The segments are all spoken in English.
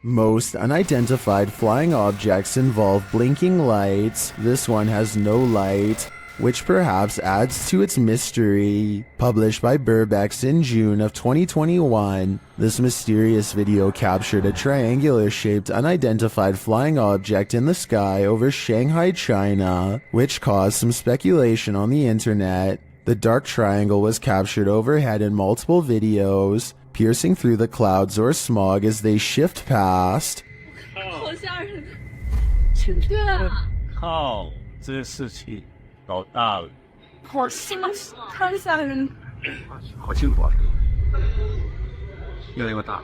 Most unidentified flying objects involve blinking lights. This one has no light, which perhaps adds to its mystery. Published by Burbex in June of 2021, this mysterious video captured a triangular-shaped unidentified flying object in the sky over Shanghai, China, which caused some speculation on the internet. The dark triangle was captured overhead in multiple videos, piercing through the clouds or smog as they shift past. 靠，这事情搞大了。好吓人！好辛苦啊，越来越大。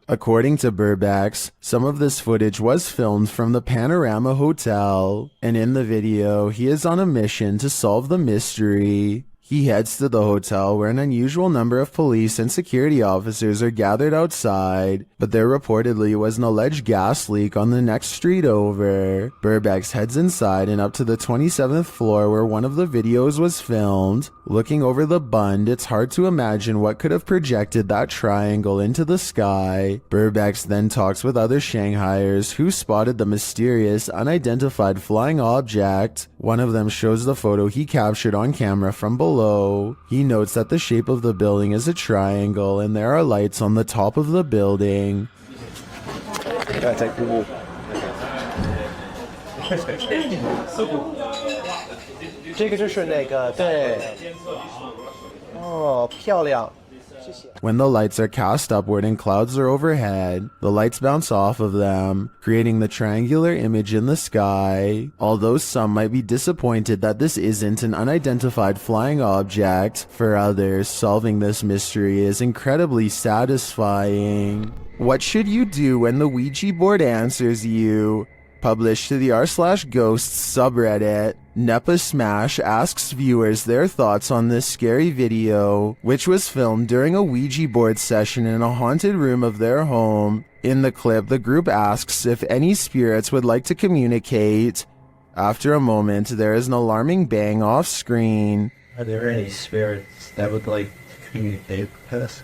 According to Burbex, some of this footage was filmed from the Panorama Hotel, and in the video, he is on a mission to solve the mystery. He heads to the hotel where an unusual number of police and security officers are gathered outside, but there reportedly was an alleged gas leak on the next street over. Burbex heads inside and up to the 27th floor where one of the videos was filmed. Looking over the bund, it's hard to imagine what could have projected that triangle into the sky. Burbex then talks with other Shanghaiers who spotted the mysterious, unidentified flying object. One of them shows the photo he captured on camera from below. He notes that the shape of the building is a triangle and there are lights on the top of the building. When the lights are cast upward and clouds are overhead, the lights bounce off of them, creating the triangular image in the sky. Although some might be disappointed that this isn't an unidentified flying object, for others, solving this mystery is incredibly satisfying. What should you do when the Ouija board answers you? Published to the r/ghosts subreddit, Nepa Smash asks viewers their thoughts on this scary video, which was filmed during a Ouija board session in a haunted room of their home. In the clip, the group asks if any spirits would like to communicate. After a moment, there is an alarming bang off screen. Are there any spirits that would like to communicate with us?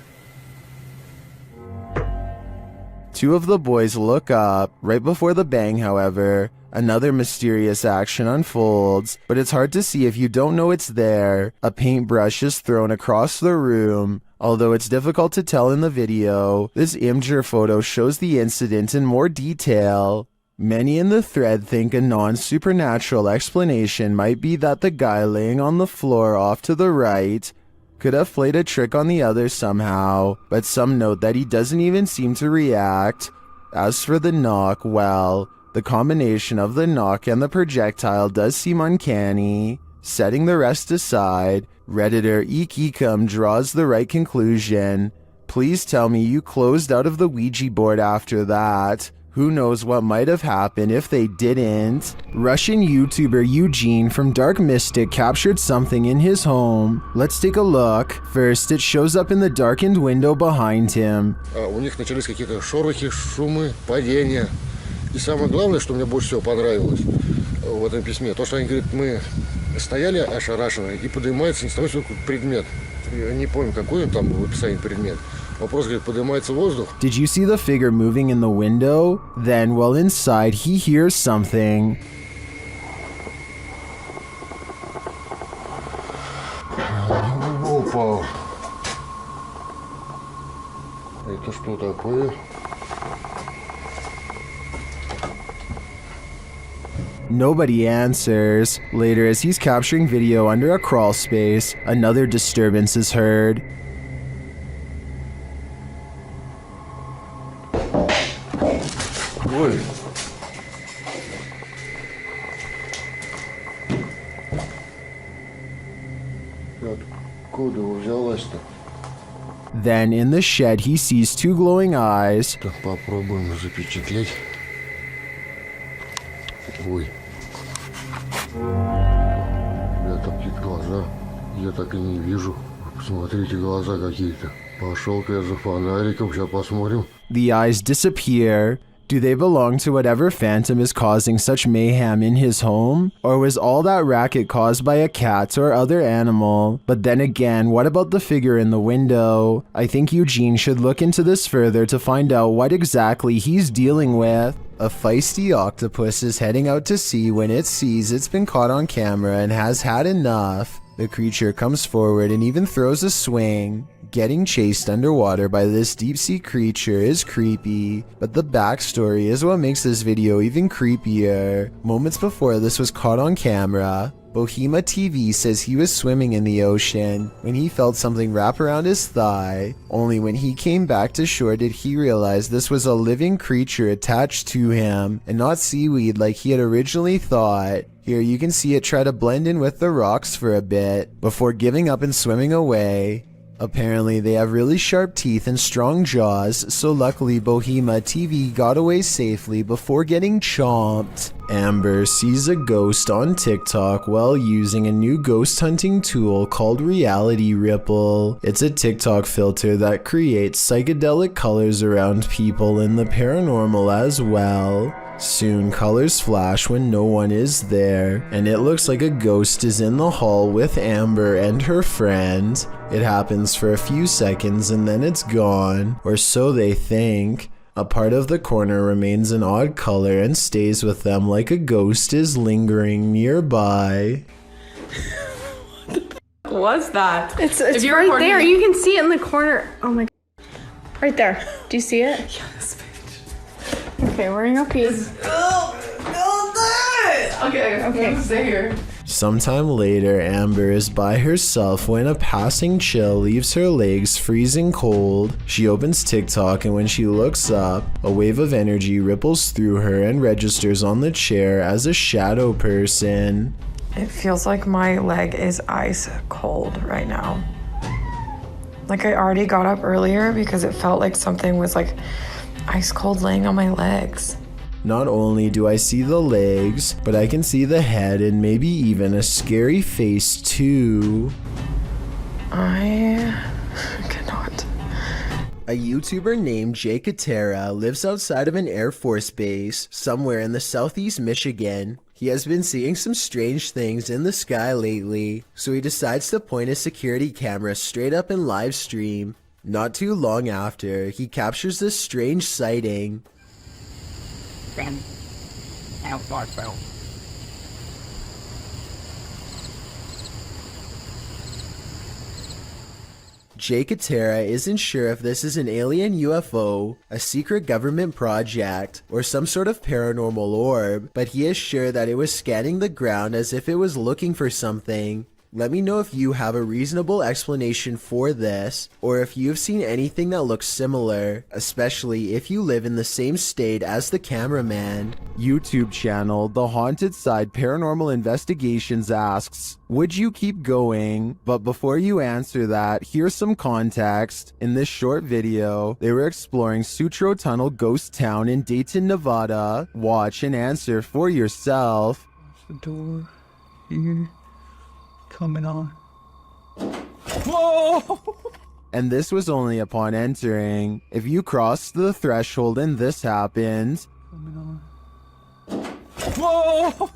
Two of the boys look up. Right before the bang, however, another mysterious action unfolds, but it's hard to see if you don't know it's there. A paintbrush is thrown across the room. Although it's difficult to tell in the video, this Imgur photo shows the incident in more detail. Many in the thread think a non-supernatural explanation might be that the guy laying on the floor off to the right could have played a trick on the other somehow, but some note that he doesn't even seem to react. As for the knock, well, the combination of the knock and the projectile does seem uncanny. Setting the rest aside, Redditor Eekecum draws the right conclusion. Please tell me you closed out of the Ouija board after that. Who knows what might have happened if they didn't. Russian YouTuber Eugene from Dark Mystic captured something in his home. Let's take a look. First, it shows up in the darkened window behind him. У них начались какие-то шорохи, шумы, падения. И самое главное, что мне больше всего понравилось в этом письме, то, что они говорят, мы стояли ошарашенные, и поднимается незнакомый предмет. Я не помню, какой он там в описании предмет. Вопрос, говорит, поднимается воздух. Did you see the figure moving in the window? Then, while inside, he hears something. Опа! Это что такое? Nobody answers. Later, as he's capturing video under a crawl space, another disturbance is heard. Ой! Откуда взялась-то? Then, in the shed, he sees two glowing eyes. Так, попробуем запечатлеть. Ой. Там какие-то глаза. Я так и не вижу. Посмотрите, глаза какие-то. Пошел-ка я за фонариком, сейчас посмотрим. The eyes disappear. Do they belong to whatever phantom is causing such mayhem in his home? Or was all that racket caused by a cat or other animal? But then again, what about the figure in the window? I think Eugene should look into this further to find out what exactly he's dealing with. A feisty octopus is heading out to sea when it sees it's been caught on camera and has had enough. The creature comes forward and even throws a swing. Getting chased underwater by this deep-sea creature is creepy, but the backstory is what makes this video even creepier. Moments before this was caught on camera, Bohema TV says he was swimming in the ocean when he felt something wrap around his thigh. Only when he came back to shore did he realize this was a living creature attached to him and not seaweed like he had originally thought. Here you can see it try to blend in with the rocks for a bit before giving up and swimming away. Apparently they have really sharp teeth and strong jaws, so luckily Bohema TV got away safely before getting chomped. Amber sees a ghost on TikTok while using a new ghost hunting tool called Reality Ripple. It's a TikTok filter that creates psychedelic colors around people in the paranormal as well. Soon colors flash when no one is there, and it looks like a ghost is in the hall with Amber and her friend. It happens for a few seconds and then it's gone, or so they think. A part of the corner remains an odd color and stays with them like a ghost is lingering nearby. What was that? It's right there. You can see it in the corner. Oh my God. Right there. Do you see it? Yes, bitch. Okay, we're gonna go pee. Okay, stay here. Sometime later, Amber is by herself when a passing chill leaves her legs freezing cold. She opens TikTok and when she looks up, a wave of energy ripples through her and registers on the chair as a shadow person. It feels like my leg is ice cold right now. Like I already got up earlier because it felt like something was like ice cold laying on my legs. Not only do I see the legs, but I can see the head and maybe even a scary face too. I cannot. A YouTuber named Jay Katera lives outside of an Air Force base somewhere in the southeast Michigan. He has been seeing some strange things in the sky lately, so he decides to point his security camera straight up and live stream. Not too long after, he captures this strange sighting. Jay Katera isn't sure if this is an alien UFO, a secret government project, or some sort of paranormal orb, but he is sure that it was scanning the ground as if it was looking for something. Let me know if you have a reasonable explanation for this, or if you've seen anything that looks similar, especially if you live in the same state as the cameraman. YouTube channel The Haunted Side Paranormal Investigations asks, would you keep going? But before you answer that, here's some context. In this short video, they were exploring Sutro Tunnel Ghost Town in Dayton, Nevada. Watch and answer for yourself. The door here. Coming on. Whoa! And this was only upon entering. If you crossed the threshold and this happened, Coming on. Whoa!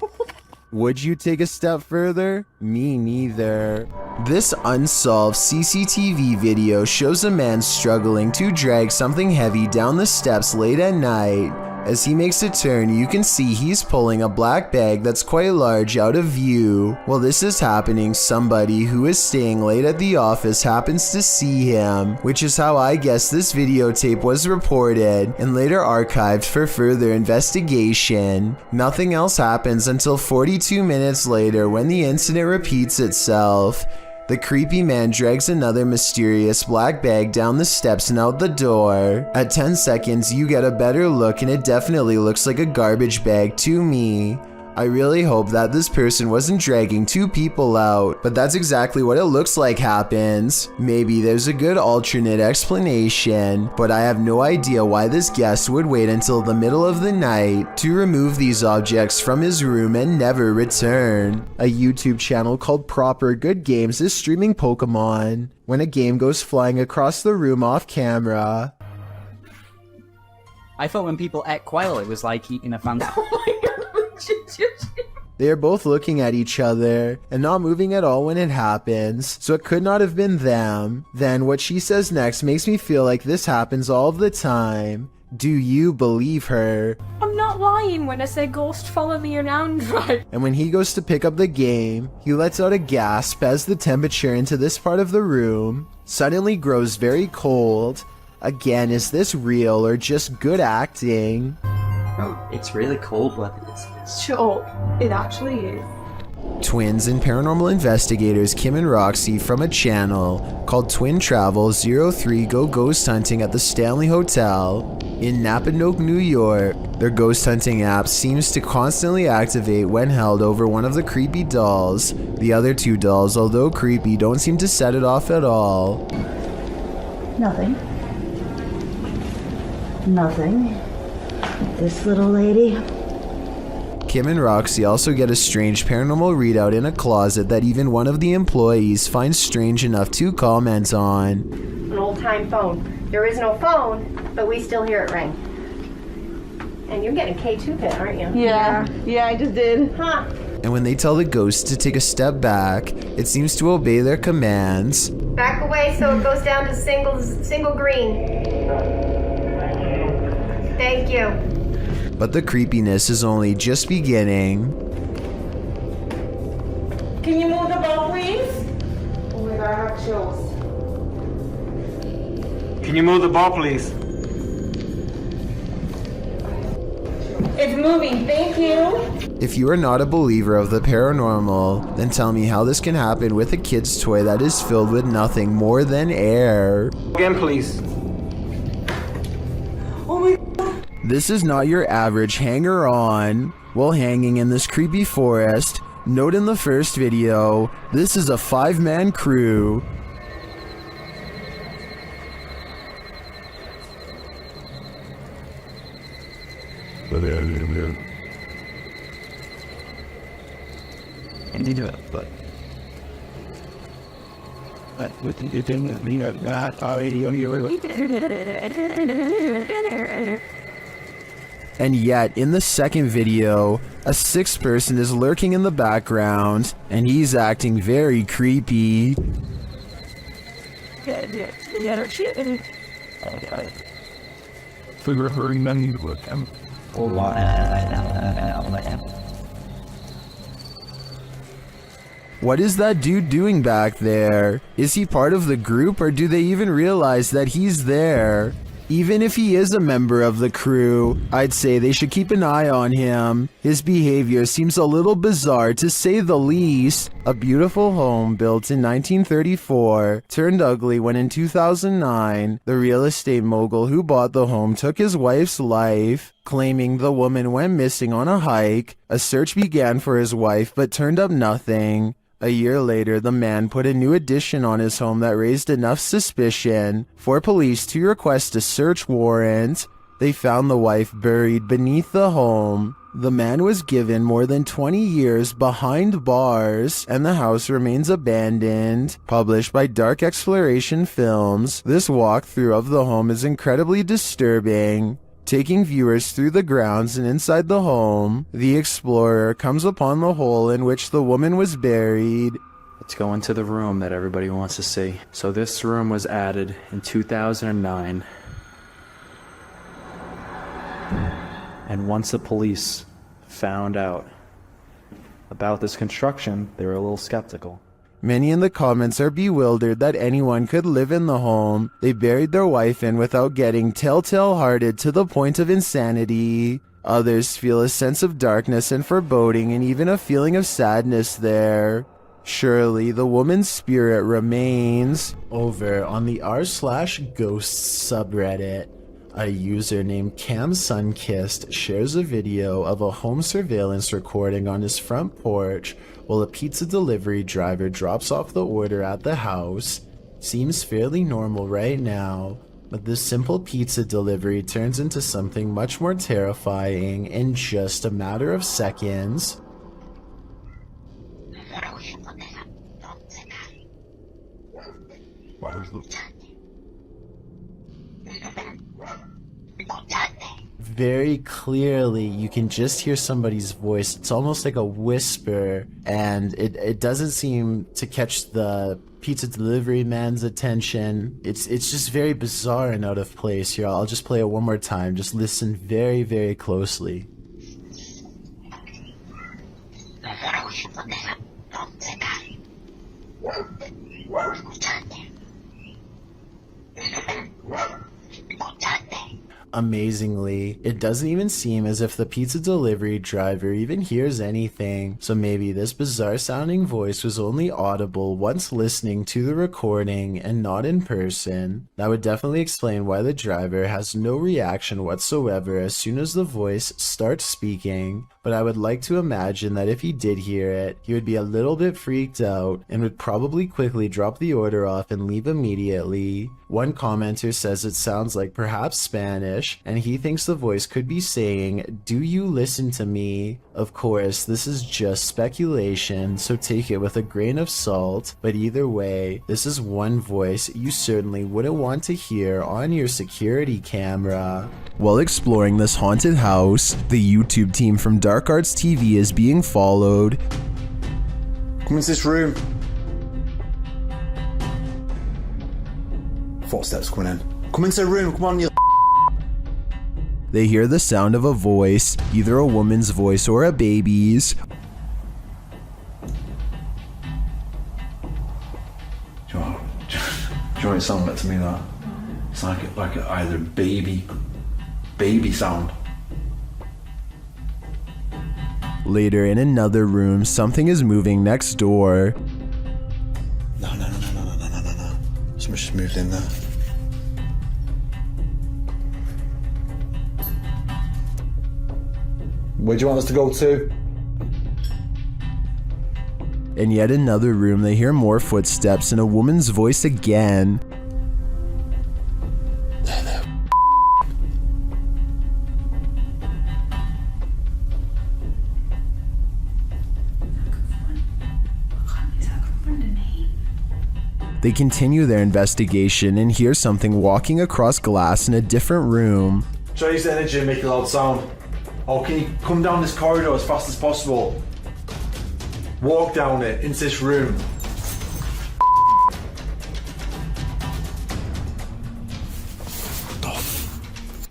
would you take a step further? Me neither. This unsolved CCTV video shows a man struggling to drag something heavy down the steps late at night. As he makes a turn, you can see he's pulling a black bag that's quite large out of view. While this is happening, somebody who is staying late at the office happens to see him, which is how I guess this videotape was reported and later archived for further investigation. Nothing else happens until 42 minutes later when the incident repeats itself. The creepy man drags another mysterious black bag down the steps and out the door. At 10 seconds, you get a better look and it definitely looks like a garbage bag to me. I really hope that this person wasn't dragging two people out, but that's exactly what it looks like happens. Maybe there's a good alternate explanation, but I have no idea why this guest would wait until the middle of the night to remove these objects from his room and never return. A YouTube channel called Proper Good Games is streaming Pokemon. When a game goes flying across the room off camera, I thought when people ate quail, it was like eating a fancy. They are both looking at each other and not moving at all when it happens, so it could not have been them. Then what she says next makes me feel like this happens all of the time. Do you believe her? I'm not lying when I say ghost follow me around, right? And when he goes to pick up the game, he lets out a gasp as the temperature into this part of the room suddenly grows very cold. Again, is this real or just good acting? Oh, it's really cold-blooded. Sure, it actually is. Twins and paranormal investigators Kim and Roxy from a channel called Twin Travel 03 go ghost hunting at the Stanley Hotel in Napanoke, New York. Their ghost hunting app seems to constantly activate when held over one of the creepy dolls. The other two dolls, although creepy, don't seem to set it off at all. Nothing. Nothing. This little lady. Kim and Roxy also get a strange paranormal readout in a closet that even one of the employees finds strange enough to comment on. An old-time phone. There is no phone, but we still hear it ring. And you're getting a K2 pin, aren't you? Yeah, I just did. Huh. And when they tell the ghost to take a step back, it seems to obey their commands. Back away so it goes down to single green. Thank you. But the creepiness is only just beginning. Can you move the ball, please? Oh my God, I have chills. Can you move the ball, please? It's moving, thank you. If you are not a believer of the paranormal, then tell me how this can happen with a kid's toy that is filled with nothing more than air. Again, please. This is not your average hanger-on while hanging in this creepy forest. Note in the first video, this is a 5-man crew. And you do it, but with the thing that me of God already on your And yet, in the second video, a 6th person is lurking in the background, and he's acting very creepy. figure her money with them. What is that dude doing back there? Is he part of the group, or do they even realize that he's there? Even if he is a member of the crew, I'd say they should keep an eye on him. His behavior seems a little bizarre to say the least. A beautiful home built in 1934 turned ugly when in 2009, the real estate mogul who bought the home took his wife's life, claiming the woman went missing on a hike. A search began for his wife but turned up nothing. A year later, the man put a new addition on his home that raised enough suspicion for police to request a search warrant. They found the wife buried beneath the home. The man was given more than 20 years behind bars, and the house remains abandoned. Published by Dark Exploration Films, this walkthrough of the home is incredibly disturbing. Taking viewers through the grounds and inside the home, the explorer comes upon the hole in which the woman was buried. Let's go into the room that everybody wants to see. So this room was added in 2009. And once the police found out about this construction, they were a little skeptical. Many in the comments are bewildered that anyone could live in the home they buried their wife in without getting telltale-hearted to the point of insanity. Others feel a sense of darkness and foreboding and even a feeling of sadness there. Surely the woman's spirit remains. Over on the r/ghosts subreddit, a user named Cam Sunkissed shares a video of a home surveillance recording on his front porch while a pizza delivery driver drops off the order at the house. Seems fairly normal right now, but this simple pizza delivery turns into something much more terrifying in just a matter of seconds. very clearly you can just hear somebody's voice. It's almost like a whisper, and it doesn't seem to catch the pizza delivery man's attention. It's just very bizarre and out of place here. I'll just play it one more time. Just listen very, very closely. Amazingly, it doesn't even seem as if the pizza delivery driver even hears anything, so maybe this bizarre sounding voice was only audible once listening to the recording and not in person. That would definitely explain why the driver has no reaction whatsoever as soon as the voice starts speaking, but I would like to imagine that if he did hear it, he would be a little bit freaked out and would probably quickly drop the order off and leave immediately. One commenter says it sounds like perhaps Spanish, and he thinks the voice could be saying, "Do you listen to me?" Of course, this is just speculation, so take it with a grain of salt, but either way, this is one voice you certainly wouldn't want to hear on your security camera. While exploring this haunted house, the YouTube team from Dark Arts TV is being followed. Come into this room. Footsteps coming in. Come into the room, come on, you. They hear the sound of a voice, either a woman's voice or a baby's. Do you know what it sounded like to me, that? It's like either baby sound. Later in another room, something is moving next door. No. Someone's just moved in there. Where do you want us to go to? In yet another room, they hear more footsteps and a woman's voice again. They continue their investigation and hear something walking across glass in a different room. Try to use the energy and make a loud sound. Oh, can you come down this corridor as fast as possible? Walk down it, into this room.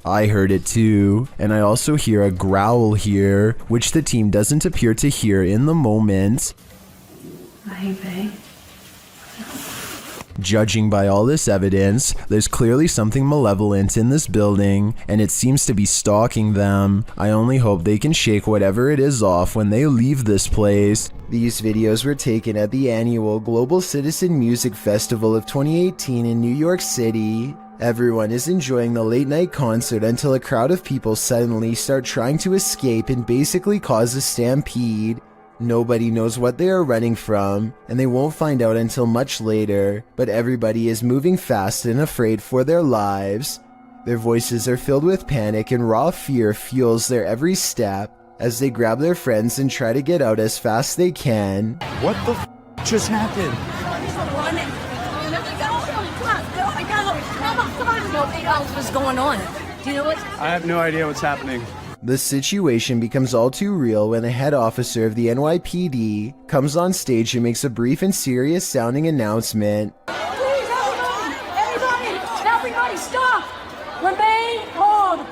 I heard it too, and I also hear a growl here, which the team doesn't appear to hear in the moment. Hey, babe. Judging by all this evidence, there's clearly something malevolent in this building, and it seems to be stalking them. I only hope they can shake whatever it is off when they leave this place. These videos were taken at the annual Global Citizen Music Festival of 2018 in New York City. Everyone is enjoying the late night concert until a crowd of people suddenly start trying to escape and basically cause a stampede. Nobody knows what they are running from, and they won't find out until much later, but everybody is moving fast and afraid for their lives. Their voices are filled with panic, and raw fear fuels their every step as they grab their friends and try to get out as fast as they can. What the just happened? What's going on? Do you know what? I have no idea what's happening. The situation becomes all too real when the head officer of the NYPD comes on stage and makes a brief and serious sounding announcement. Please, everybody, stop! Remain calm!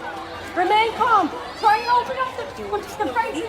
Remain calm! Try and open up the front door.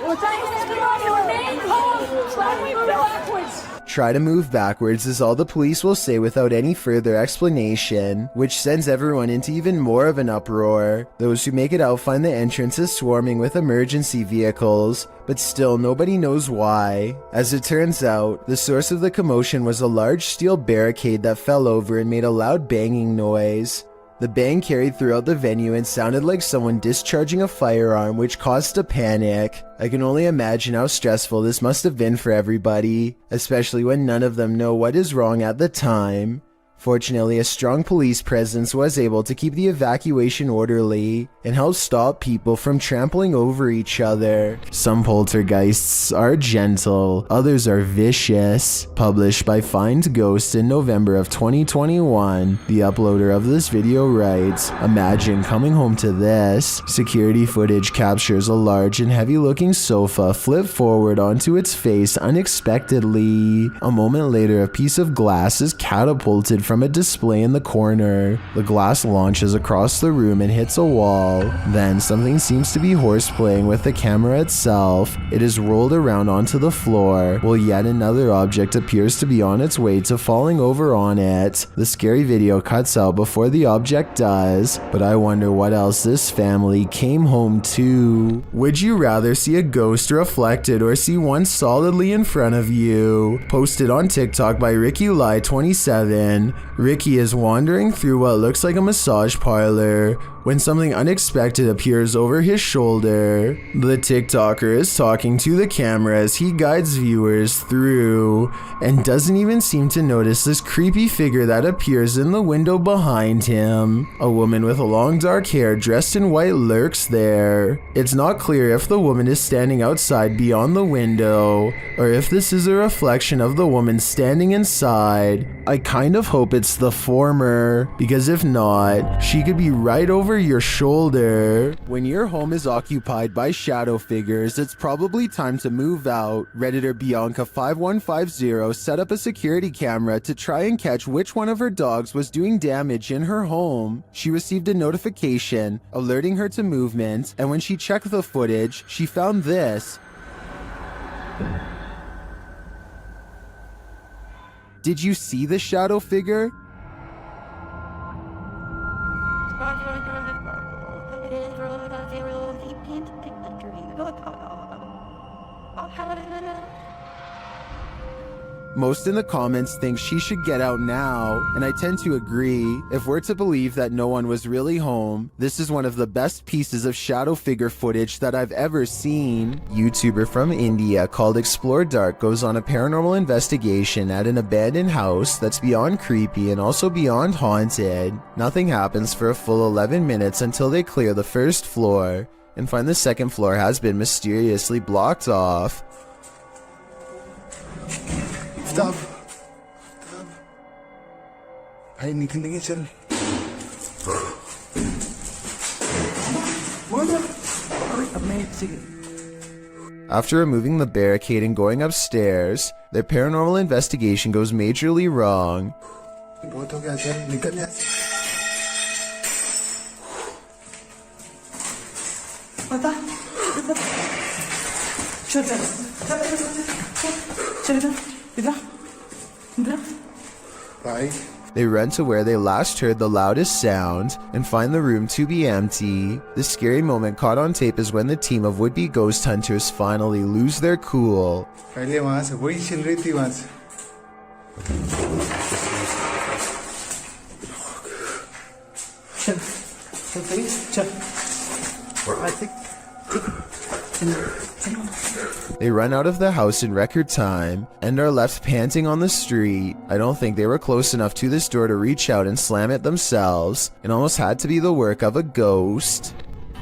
We're trying to everybody remain calm! Try and move backwards! Try to move backwards is all the police will say without any further explanation, which sends everyone into even more of an uproar. Those who make it out find the entrance is swarming with emergency vehicles, but still nobody knows why. As it turns out, the source of the commotion was a large steel barricade that fell over and made a loud banging noise. The bang carried throughout the venue and sounded like someone discharging a firearm, which caused a panic. I can only imagine how stressful this must have been for everybody, especially when none of them know what is wrong at the time. Fortunately, a strong police presence was able to keep the evacuation orderly and help stop people from trampling over each other. Some poltergeists are gentle, others are vicious. Published by Find Ghost in November of 2021, the uploader of this video writes, "Imagine coming home to this." Security footage captures a large and heavy-looking sofa flip forward onto its face unexpectedly. A moment later, a piece of glass is catapulted from a display in the corner. The glass launches across the room and hits a wall. Then something seems to be horseplaying with the camera itself. It is rolled around onto the floor, while yet another object appears to be on its way to falling over on it. The scary video cuts out before the object does, but I wonder what else this family came home to. Would you rather see a ghost reflected or see one solidly in front of you? Posted on TikTok by RickyLie27. Ricky is wandering through what looks like a massage parlor when something unexpected appears over his shoulder. The TikToker is talking to the camera as he guides viewers through and doesn't even seem to notice this creepy figure that appears in the window behind him. A woman with long dark hair dressed in white lurks there. It's not clear if the woman is standing outside beyond the window or if this is a reflection of the woman standing inside. I kind of hope it's the former, because if not, she could be right over your shoulder. When your home is occupied by shadow figures, it's probably time to move out. Redditor Bianca5150 set up a security camera to try and catch which one of her dogs was doing damage in her home. She received a notification alerting her to movement, and when she checked the footage, she found this. Did you see the shadow figure? Most in the comments think she should get out now, and I tend to agree. If we're to believe that no one was really home, this is one of the best pieces of shadow figure footage that I've ever seen. YouTuber from India called Explore Dark goes on a paranormal investigation at an abandoned house that's beyond creepy and also beyond haunted. Nothing happens for a full 11 minutes until they clear the first floor and find the second floor has been mysteriously blocked off. Stop. Ay, nikin sir. After removing the barricade and going upstairs, their paranormal investigation goes majorly wrong. They run to where they last heard the loudest sound and find the room to be empty. The scary moment caught on tape is when the team of would-be ghost hunters finally lose their cool. They run out of the house in record time and are left panting on the street. I don't think they were close enough to this door to reach out and slam it themselves. It almost had to be the work of a ghost.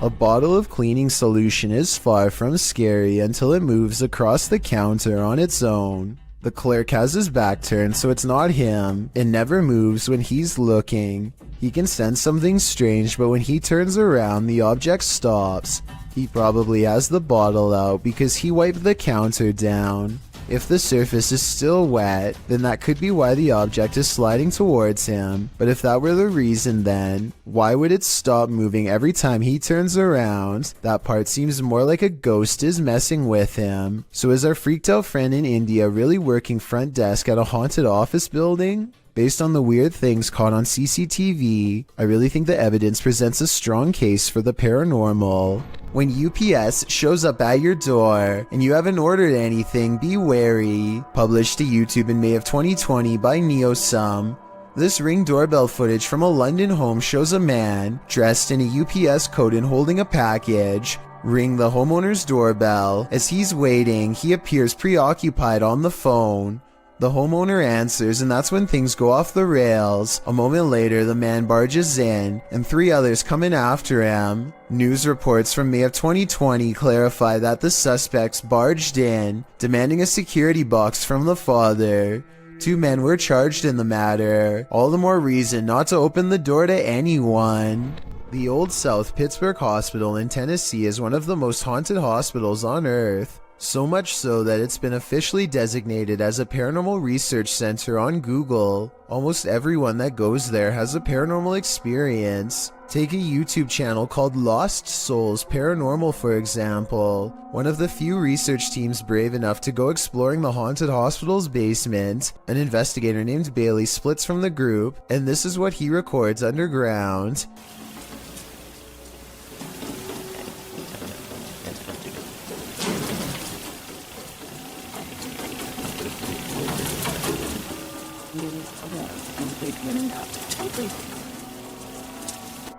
A bottle of cleaning solution is far from scary until it moves across the counter on its own. The clerk has his back turned, so it's not him. It never moves when he's looking. He can sense something strange, but when he turns around, the object stops. He probably has the bottle out because he wiped the counter down. If the surface is still wet, then that could be why the object is sliding towards him. But if that were the reason, then why would it stop moving every time he turns around? That part seems more like a ghost is messing with him. So is our freaked out friend in India really working front desk at a haunted office building? Based on the weird things caught on CCTV, I really think the evidence presents a strong case for the paranormal. When UPS shows up at your door and you haven't ordered anything, be wary. Published to YouTube in May of 2020 by NeoSum. This Ring doorbell footage from a London home shows a man dressed in a UPS coat and holding a package ring the homeowner's doorbell. As he's waiting, he appears preoccupied on the phone. The homeowner answers, and that's when things go off the rails. A moment later, the man barges in, and 3 others come in after him. News reports from May of 2020 clarify that the suspects barged in, demanding a security box from the father. 2 men were charged in the matter. All the more reason not to open the door to anyone. The Old South Pittsburgh Hospital in Tennessee is one of the most haunted hospitals on Earth. So much so that it's been officially designated as a paranormal research center on Google. Almost everyone that goes there has a paranormal experience. Take a YouTube channel called Lost Souls Paranormal for example. One of the few research teams brave enough to go exploring the haunted hospital's basement. An investigator named Bailey splits from the group, and this is what he records underground.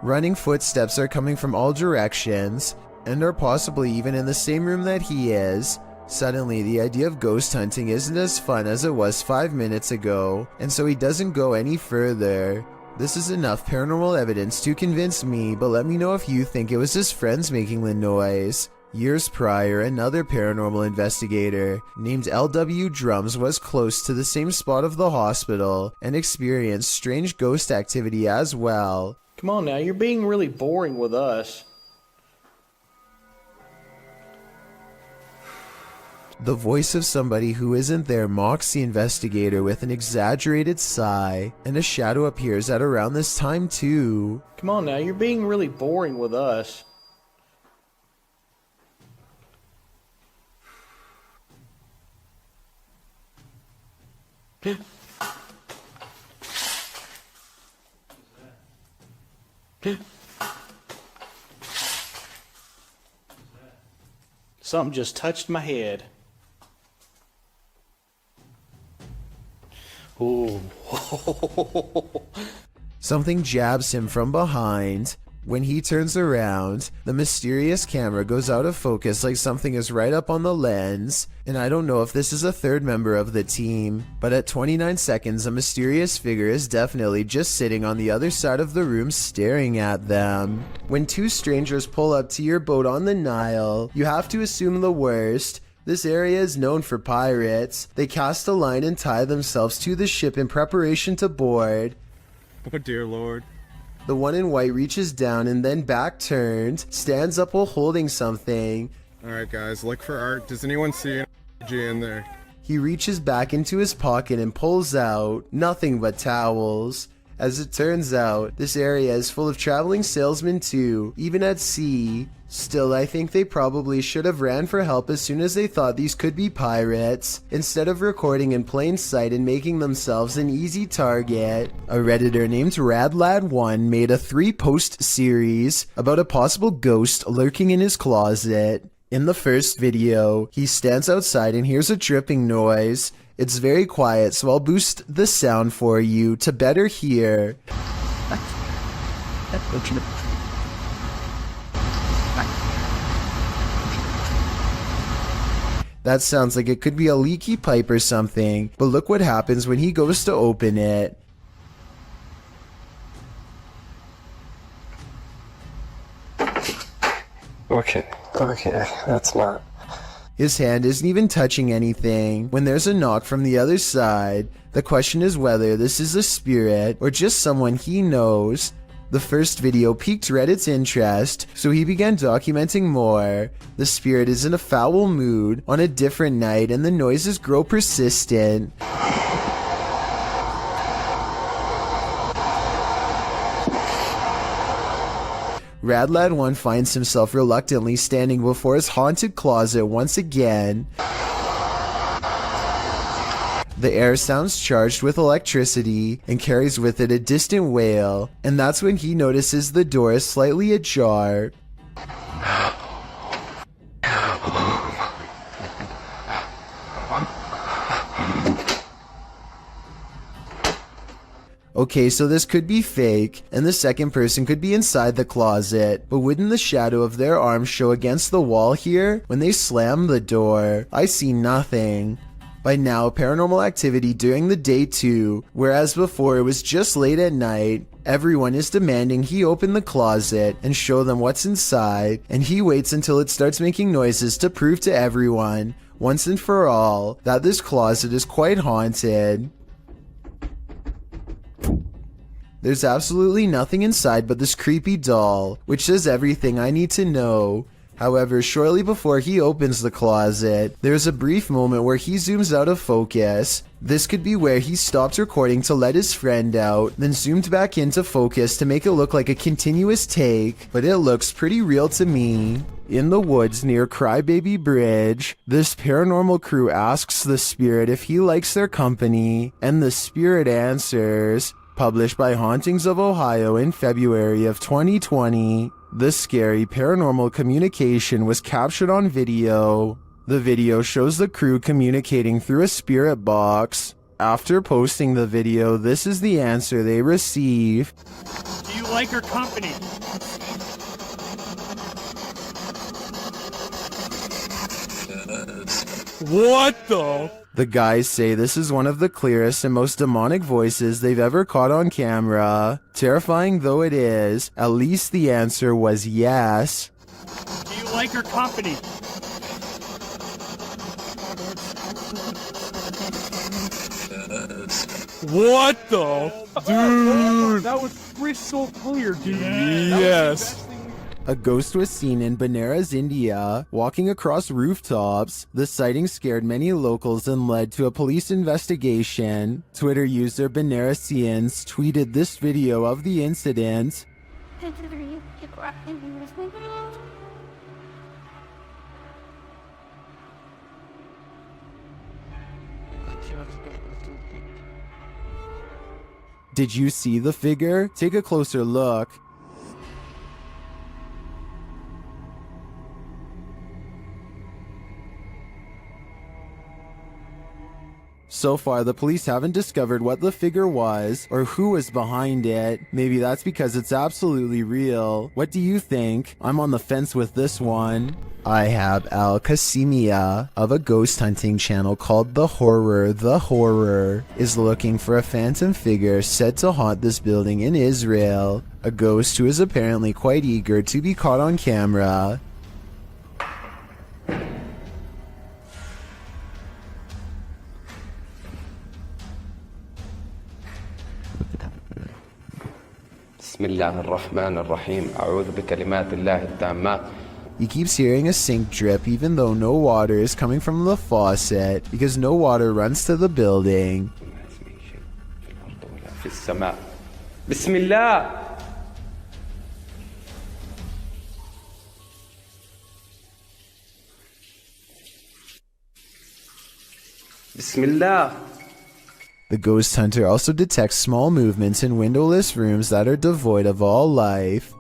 Running footsteps are coming from all directions, and are possibly even in the same room that he is. Suddenly, the idea of ghost hunting isn't as fun as it was 5 minutes ago, and so he doesn't go any further. This is enough paranormal evidence to convince me, but let me know if you think it was his friends making the noise. Years prior, another paranormal investigator named L.W. Drums was close to the same spot of the hospital and experienced strange ghost activity as well. Come on now, you're being really boring with us. The voice of somebody who isn't there mocks the investigator with an exaggerated sigh, and a shadow appears at around this time too. Come on now, you're being really boring with us. Something just touched my head. Ooh. Something jabs him from behind. When he turns around, the mysterious camera goes out of focus like something is right up on the lens, and I don't know if this is a third member of the team, but at 29 seconds a mysterious figure is definitely just sitting on the other side of the room staring at them. When 2 strangers pull up to your boat on the Nile, you have to assume the worst. This area is known for pirates. They cast a line and tie themselves to the ship in preparation to board. Oh dear lord. The one in white reaches down and then back turned, stands up while holding something. Alright guys, look for art. Does anyone see an Ouija in there? He reaches back into his pocket and pulls out nothing but towels. As it turns out, this area is full of traveling salesmen too, even at sea. Still, I think they probably should have ran for help as soon as they thought these could be pirates, instead of recording in plain sight and making themselves an easy target. A Redditor named RadLad1 made a 3-post series about a possible ghost lurking in his closet. In the first video, he stands outside and hears a dripping noise. It's very quiet, so I'll boost the sound for you to better hear. That sounds like it could be a leaky pipe or something, but look what happens when he goes to open it. Okay, that's not... His hand isn't even touching anything when there's a knock from the other side. The question is whether this is a spirit or just someone he knows. The first video piqued Reddit's interest, so he began documenting more. The spirit is in a foul mood on a different night and the noises grow persistent. RadLad1 finds himself reluctantly standing before his haunted closet once again. The air sounds charged with electricity and carries with it a distant wail, and that's when he notices the door is slightly ajar. Okay, so this could be fake, and the second person could be inside the closet, but wouldn't the shadow of their arm show against the wall here when they slam the door? I see nothing. By now, paranormal activity during the day too, whereas before it was just late at night. Everyone is demanding he open the closet and show them what's inside, and he waits until it starts making noises to prove to everyone, once and for all, that this closet is quite haunted. There's absolutely nothing inside but this creepy doll, which says everything I need to know. However, shortly before he opens the closet, there's a brief moment where he zooms out of focus. This could be where he stopped recording to let his friend out, then zoomed back into focus to make it look like a continuous take, but it looks pretty real to me. In the woods near Crybaby Bridge, this paranormal crew asks the spirit if he likes their company, and the spirit answers. Published by Hauntings of Ohio in February of 2020. The scary paranormal communication was captured on video. The video shows the crew communicating through a spirit box. After posting the video, this is the answer they receive. Do you like her company? What the? The guys say this is one of the clearest and most demonic voices they've ever caught on camera. Terrifying though it is, at least the answer was yes. Do you like her company? What the? Dude! That was crystal clear, dude. Yes. A ghost was seen in Benares, India, walking across rooftops. The sighting scared many locals and led to a police investigation. Twitter user Benaresians tweeted this video of the incident. Did you see the figure? Take a closer look. So far, the police haven't discovered what the figure was or who was behind it. Maybe that's because it's absolutely real. What do you think? I'm on the fence with this one. I have Al Qasimia of a ghost hunting channel called The Horror is looking for a phantom figure said to haunt this building in Israel. A ghost who is apparently quite eager to be caught on camera. بسم الله الرحمن الرحيم أعوذ بكلمات الله التامات. He keeps hearing a sink drip even though no water is coming from the faucet because no water runs to the building. في السماء. بسم الله. بسم الله. The ghost hunter also detects small movements in windowless rooms that are devoid of all life.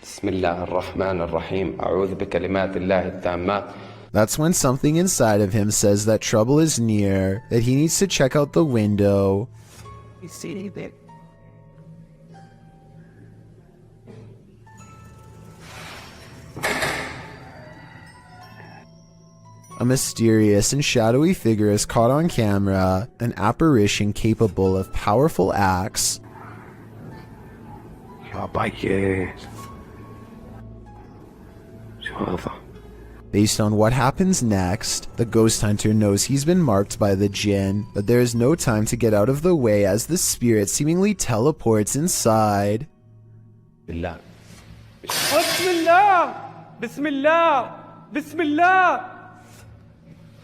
بسم الله الرحمن الرحيم أعوذ بكلمات الله التامات. That's when something inside of him says that trouble is near, that he needs to check out the window. You see anything? A mysterious and shadowy figure is caught on camera, an apparition capable of powerful acts. Based on what happens next, the ghost hunter knows he's been marked by the jinn, but there is no time to get out of the way as the spirit seemingly teleports inside. بالله. بسم الله بسم الله بسم الله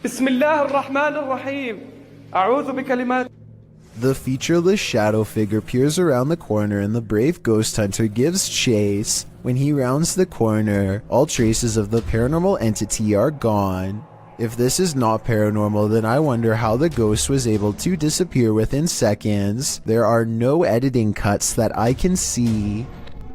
بسم الله الرحمن الرحيم أعوذ بكلمات. The featureless shadow figure peers around the corner and the brave ghost hunter gives chase. When he rounds the corner, all traces of the paranormal entity are gone. If this is not paranormal, then I wonder how the ghost was able to disappear within seconds. There are no editing cuts that I can see.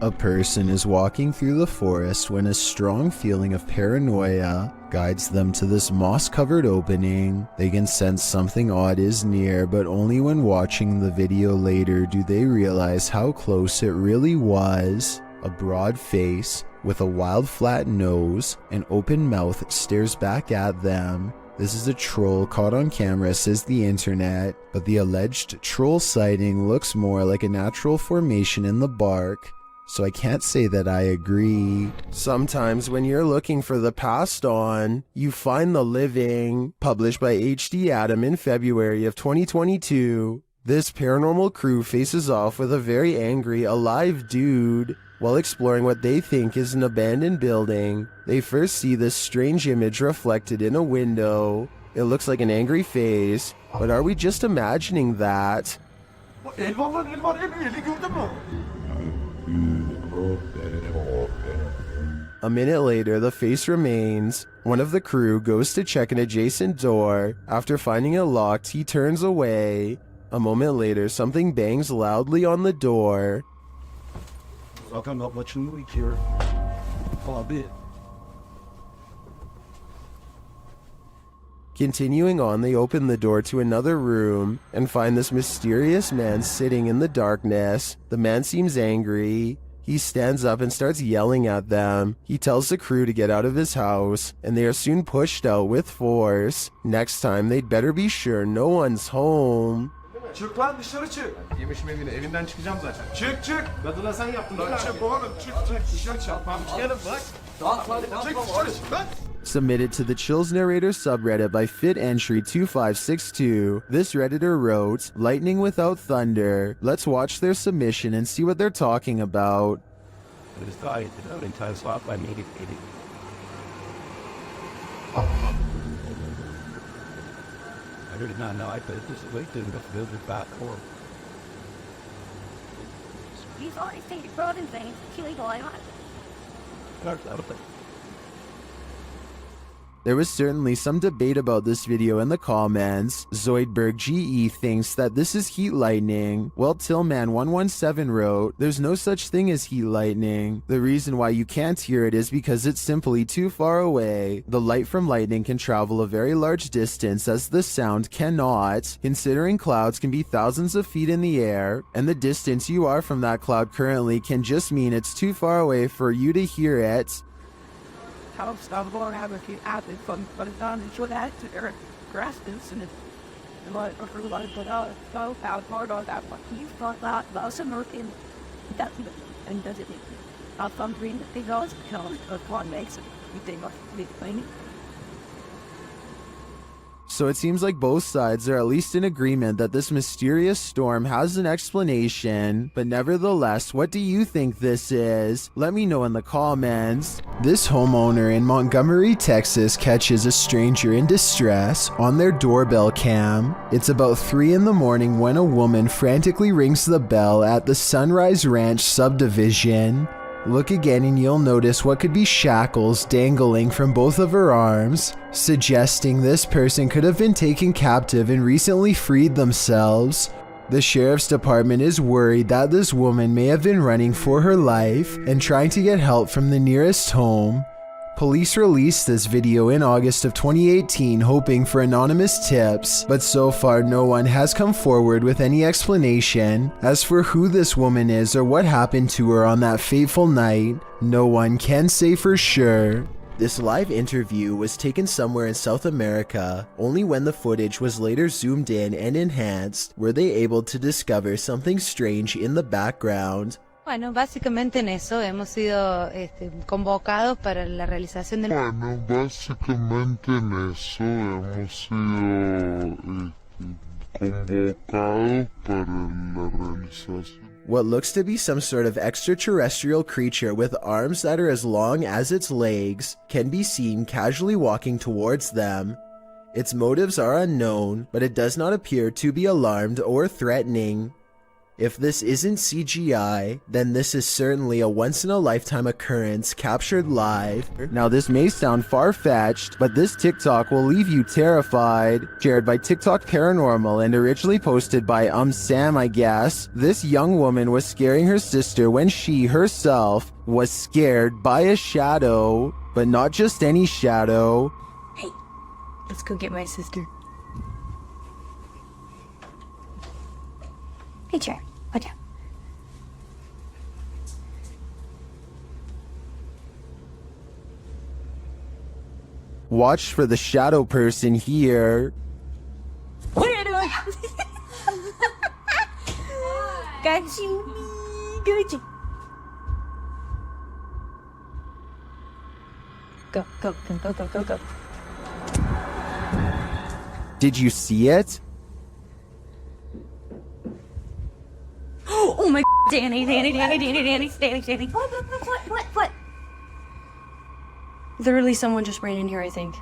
A person is walking through the forest when a strong feeling of paranoia guides them to this moss-covered opening. They can sense something odd is near, but only when watching the video later do they realize how close it really was. A broad face with a wild flat nose and open mouth stares back at them. This is a troll caught on camera, says the internet, but the alleged troll sighting looks more like a natural formation in the bark, so I can't say that I agree. Sometimes when you're looking for the past on, you find the living. Published by HD Adam in February of 2022. This paranormal crew faces off with a very angry, alive dude. While exploring what they think is an abandoned building, they first see this strange image reflected in a window. It looks like an angry face, but are we just imagining that? A minute later, the face remains. One of the crew goes to check an adjacent door. After finding it locked, he turns away. A moment later, something bangs loudly on the door. I'm not much in the week here. Oh, a bit. Continuing on, they open the door to another room and find this mysterious man sitting in the darkness. The man seems angry. He stands up and starts yelling at them. He tells the crew to get out of his house, and they are soon pushed out with force. Next time, they'd better be sure no one's home. Çık lan dışarı çık. Yemişim evinden çıkacağım zaten. Çık çık. Kadına sen yaptın. Lan çık oğlum çık dışarı çık. Gelin bak. Çık dışarı çık lan. Submitted to the Chills Narrator subreddit by FitEntry2562. This Redditor wrote, "Lightning without thunder." Let's watch their submission and see what they're talking about. It is thought that in time swap by native idiot. I did not know I put this away to the builder back home. He's already stated fraud and things, illegal, I There was certainly some debate about this video in the comments. Zoidberg GE thinks that this is heat lightning, while Tillman117 wrote, "There's no such thing as heat lightning. The reason why you can't hear it is because it's simply too far away. The light from lightning can travel a very large distance as the sound cannot, considering clouds can be thousands of feet in the air, and the distance you are from that cloud currently can just mean it's too far away for you to hear it." How stop or have a few added fun, but it's on and show that to their grasses and it's like a lot but so out hard on that one. You thought that about some working that and does it some green that they always become of one makes it you think of the thing. So it seems like both sides are at least in agreement that this mysterious storm has an explanation, but nevertheless, what do you think this is? Let me know in the comments. This homeowner in Montgomery, Texas catches a stranger in distress on their doorbell cam. It's about 3 in the morning when a woman frantically rings the bell at the Sunrise Ranch subdivision. Look again and you'll notice what could be shackles dangling from both of her arms, suggesting this person could have been taken captive and recently freed themselves. The sheriff's department is worried that this woman may have been running for her life and trying to get help from the nearest home. Police released this video in August of 2018 hoping for anonymous tips, but so far no one has come forward with any explanation. As for who this woman is or what happened to her on that fateful night, no one can say for sure. This live interview was taken somewhere in South America. Only when the footage was later zoomed in and enhanced were they able to discover something strange in the background. Bueno, básicamente en eso hemos sido convocados para la realización del... Bueno, básicamente en eso hemos sido convocados para la realización. What looks to be some sort of extraterrestrial creature with arms that are as long as its legs can be seen casually walking towards them. Its motives are unknown, but it does not appear to be alarmed or threatening. If this isn't CGI, then this is certainly a once-in-a-lifetime occurrence captured live. Now this may sound far-fetched, but this TikTok will leave you terrified. Shared by TikTok Paranormal and originally posted by Sam, I guess. This young woman was scaring her sister when she herself was scared by a shadow, but not just any shadow. Hey, let's go get my sister. Hey, chair. Watch out. Watch for the shadow person here. What are you doing? Got you. Got you. Go, go, go, go, go, go, go. Did you see it? Oh my Danny. What? Literally, someone just ran in here, I think.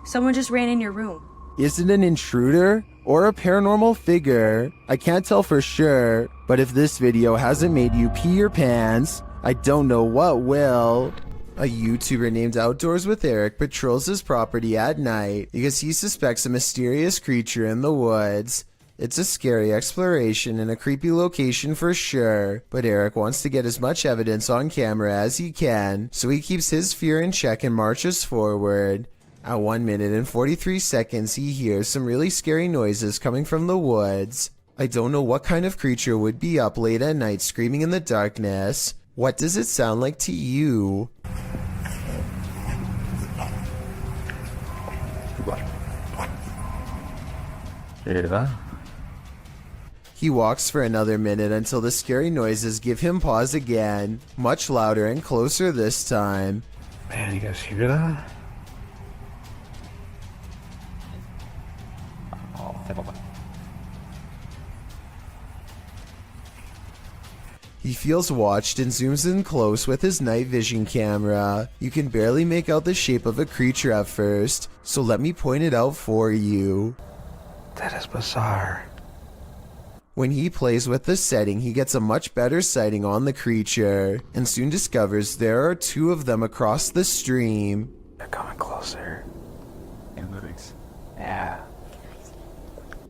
Someone just ran in your room. Is it an intruder or a paranormal figure? I can't tell for sure, but if this video hasn't made you pee your pants, I don't know what will. A YouTuber named Outdoors with Eric patrols his property at night because he suspects a mysterious creature in the woods. It's a scary exploration and a creepy location for sure, but Eric wants to get as much evidence on camera as he can, so he keeps his fear in check and marches forward. At 1 minute and 43 seconds, he hears some really scary noises coming from the woods. I don't know what kind of creature would be up late at night screaming in the darkness. What does it sound like to you? He walks for another minute until the scary noises give him pause again, much louder and closer this time. Man, you guys hear that? He feels watched and zooms in close with his night vision camera. You can barely make out the shape of a creature at first, so let me point it out for you. That is bizarre. When he plays with the setting, he gets a much better sighting on the creature, and soon discovers there are two of them across the stream. They're coming closer. Analytics. Yeah.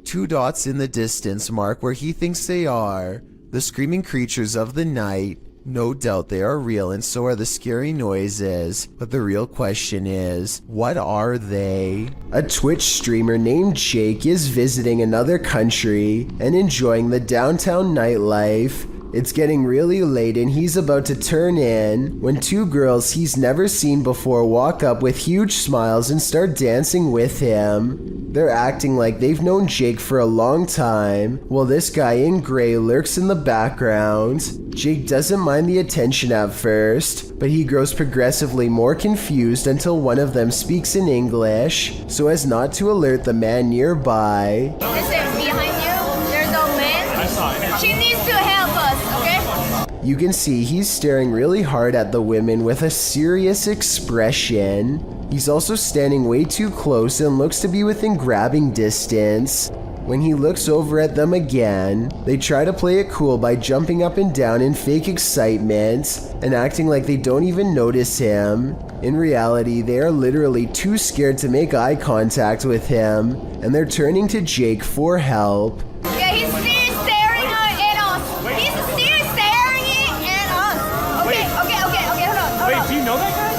2 dots in the distance mark where he thinks they are. The screaming creatures of the night. No doubt they are real and so are the scary noises, but the real question is, what are they? A Twitch streamer named Jake is visiting another country and enjoying the downtown nightlife. It's getting really late and he's about to turn in when 2 girls he's never seen before walk up with huge smiles and start dancing with him. They're acting like they've known Jake for a long time, while this guy in gray lurks in the background. Jake doesn't mind the attention at first, but he grows progressively more confused until one of them speaks in English, so as not to alert the man nearby. Listen, behind you, there's a man. I saw it. She needs to help us, okay? You can see he's staring really hard at the women with a serious expression. He's also standing way too close and looks to be within grabbing distance. When he looks over at them again, they try to play it cool by jumping up and down in fake excitement and acting like they don't even notice him. In reality, they are literally too scared to make eye contact with him, and they're turning to Jake for help. Yeah, he's still staring at us. He's still staring at us. Okay, hold on. Wait, do you know that guy?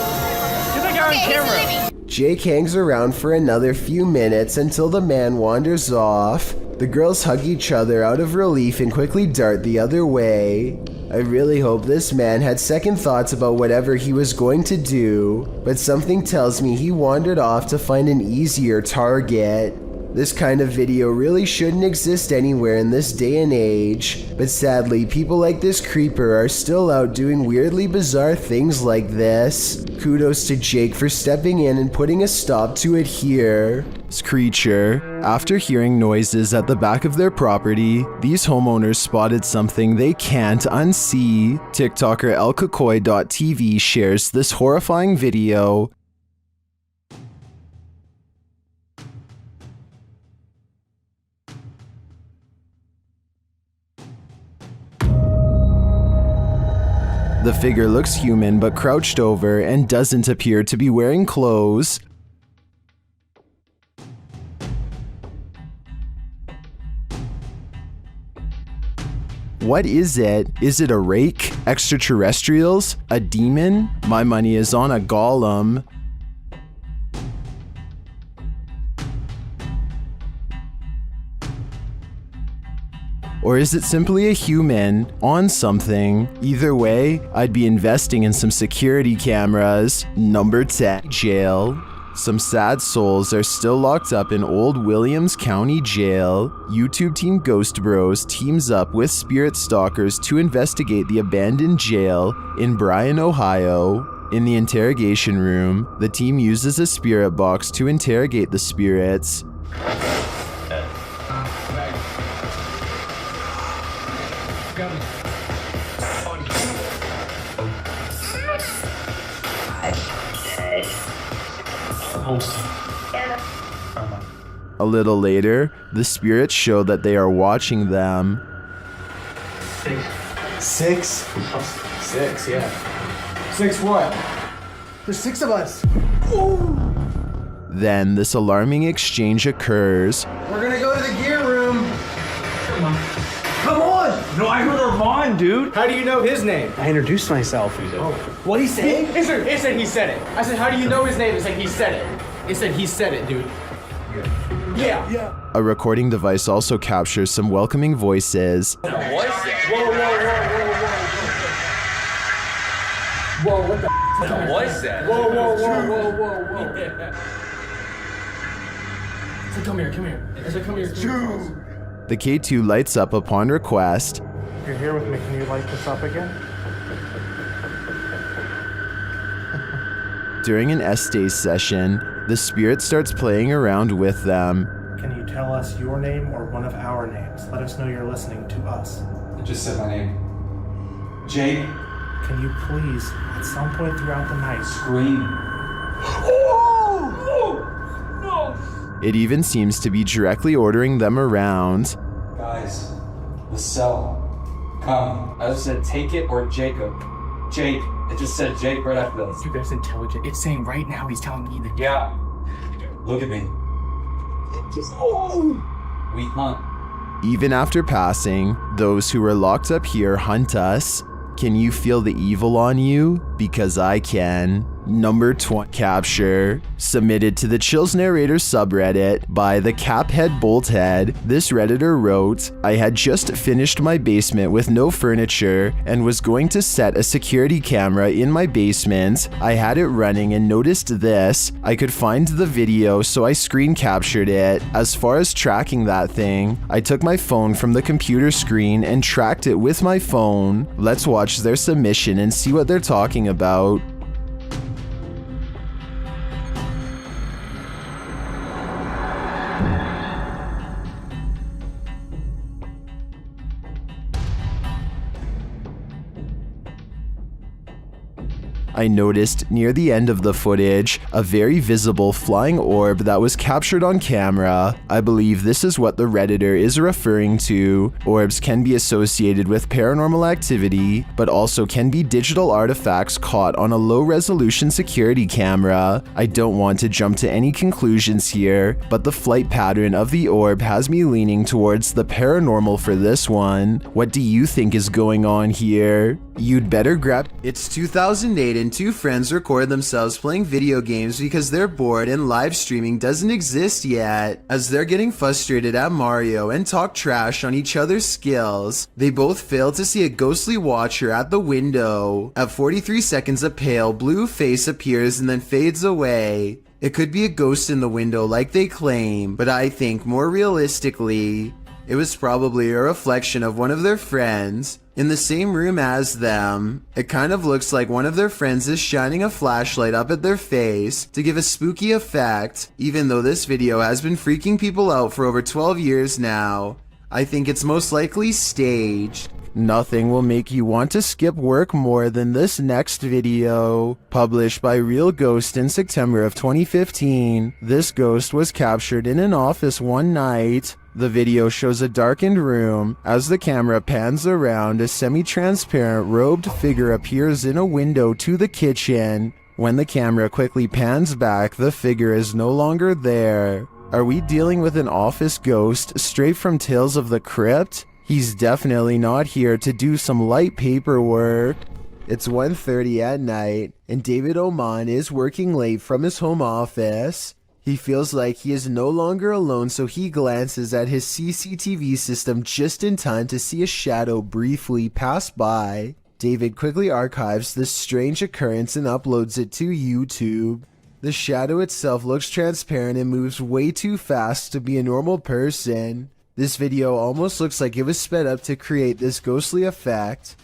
Get that guy on camera. Jake hangs around for another few minutes until the man wanders off. The girls hug each other out of relief and quickly dart the other way. I really hope this man had second thoughts about whatever he was going to do, but something tells me he wandered off to find an easier target. This kind of video really shouldn't exist anywhere in this day and age, but sadly people like this creeper are still out doing weirdly bizarre things like this. Kudos to Jake for stepping in and putting a stop to it here. This creature, after hearing noises at the back of their property, these homeowners spotted something they can't unsee. TikToker elkakoi.tv shares this horrifying video. The figure looks human but crouched over and doesn't appear to be wearing clothes. What is it? Is it a rake? Extraterrestrials? A demon? My money is on a golem. Or is it simply a human on something? Either way, I'd be investing in some security cameras. Number 10, jail. Some sad souls are still locked up in Old Williams County Jail. YouTube team Ghost Bros teams up with spirit stalkers to investigate the abandoned jail in Bryan, Ohio. In the interrogation room, the team uses a spirit box to interrogate the spirits. A little later, the spirits show that they are watching them. Six, yeah. 6 what? There's 6 of us. Ooh. Then this alarming exchange occurs. We're gonna go to the gear room. Come on! No, I heard Armand, dude. How do you know his name? I introduced myself. What he said? He said he said it. I said, how do you know his name? He said he said it. He said he said it, dude. Yeah. A recording device also captures some welcoming voices. Whoa, what the What was that? Whoa. So come here. So come here. The K2 lights up upon request. You're here with me, can you light this up again? During an S-Day session, the spirit starts playing around with them. Can you tell us your name or one of our names? Let us know you're listening to us. I just said my name. Jake. Can you please, at some point throughout the night, scream? No! It even seems to be directly ordering them around. Guys, the cell. Come. I just said take it or Jacob. Jake. It just said Jake right after this. You guys intelligent. It's saying right now he's telling me that. Yeah. Look at me. We hunt. Even after passing, those who are locked up here hunt us. Can you feel the evil on you? Because I can. Number 20 capture, submitted to the Chills Narrator subreddit by the Caphead Bolthead. This redditor wrote, I had just finished my basement with no furniture and was going to set a security camera in my basement. I had it running and noticed this. I could find the video, so I screen captured it. As far as tracking that thing, I took my phone from the computer screen and tracked it with my phone. Let's watch their submission and see what they're talking about. I noticed near the end of the footage a very visible flying orb that was captured on camera. I believe this is what the Redditor is referring to. Orbs can be associated with paranormal activity, but also can be digital artifacts caught on a low-resolution security camera. I don't want to jump to any conclusions here, but the flight pattern of the orb has me leaning towards the paranormal for this one. What do you think is going on here? You'd better grab. It's 2008 and two friends record themselves playing video games because they're bored and live streaming doesn't exist yet. As they're getting frustrated at Mario and talk trash on each other's skills, they both fail to see a ghostly watcher at the window. At 43 seconds, a pale blue face appears and then fades away. It could be a ghost in the window like they claim, but I think more realistically, it was probably a reflection of one of their friends in the same room as them. It kind of looks like one of their friends is shining a flashlight up at their face to give a spooky effect. Even though this video has been freaking people out for over 12 years now, I think it's most likely staged. Nothing will make you want to skip work more than this next video. Published by Real Ghost in September of 2015, this ghost was captured in an office one night. The video shows a darkened room. As the camera pans around, a semi-transparent robed figure appears in a window to the kitchen. When the camera quickly pans back, the figure is no longer there. Are we dealing with an office ghost straight from Tales of the Crypt? He's definitely not here to do some light paperwork. It's 1:30 at night, and David Oman is working late from his home office. He feels like he is no longer alone, so he glances at his CCTV system just in time to see a shadow briefly pass by. David quickly archives this strange occurrence and uploads it to YouTube. The shadow itself looks transparent and moves way too fast to be a normal person. This video almost looks like it was sped up to create this ghostly effect.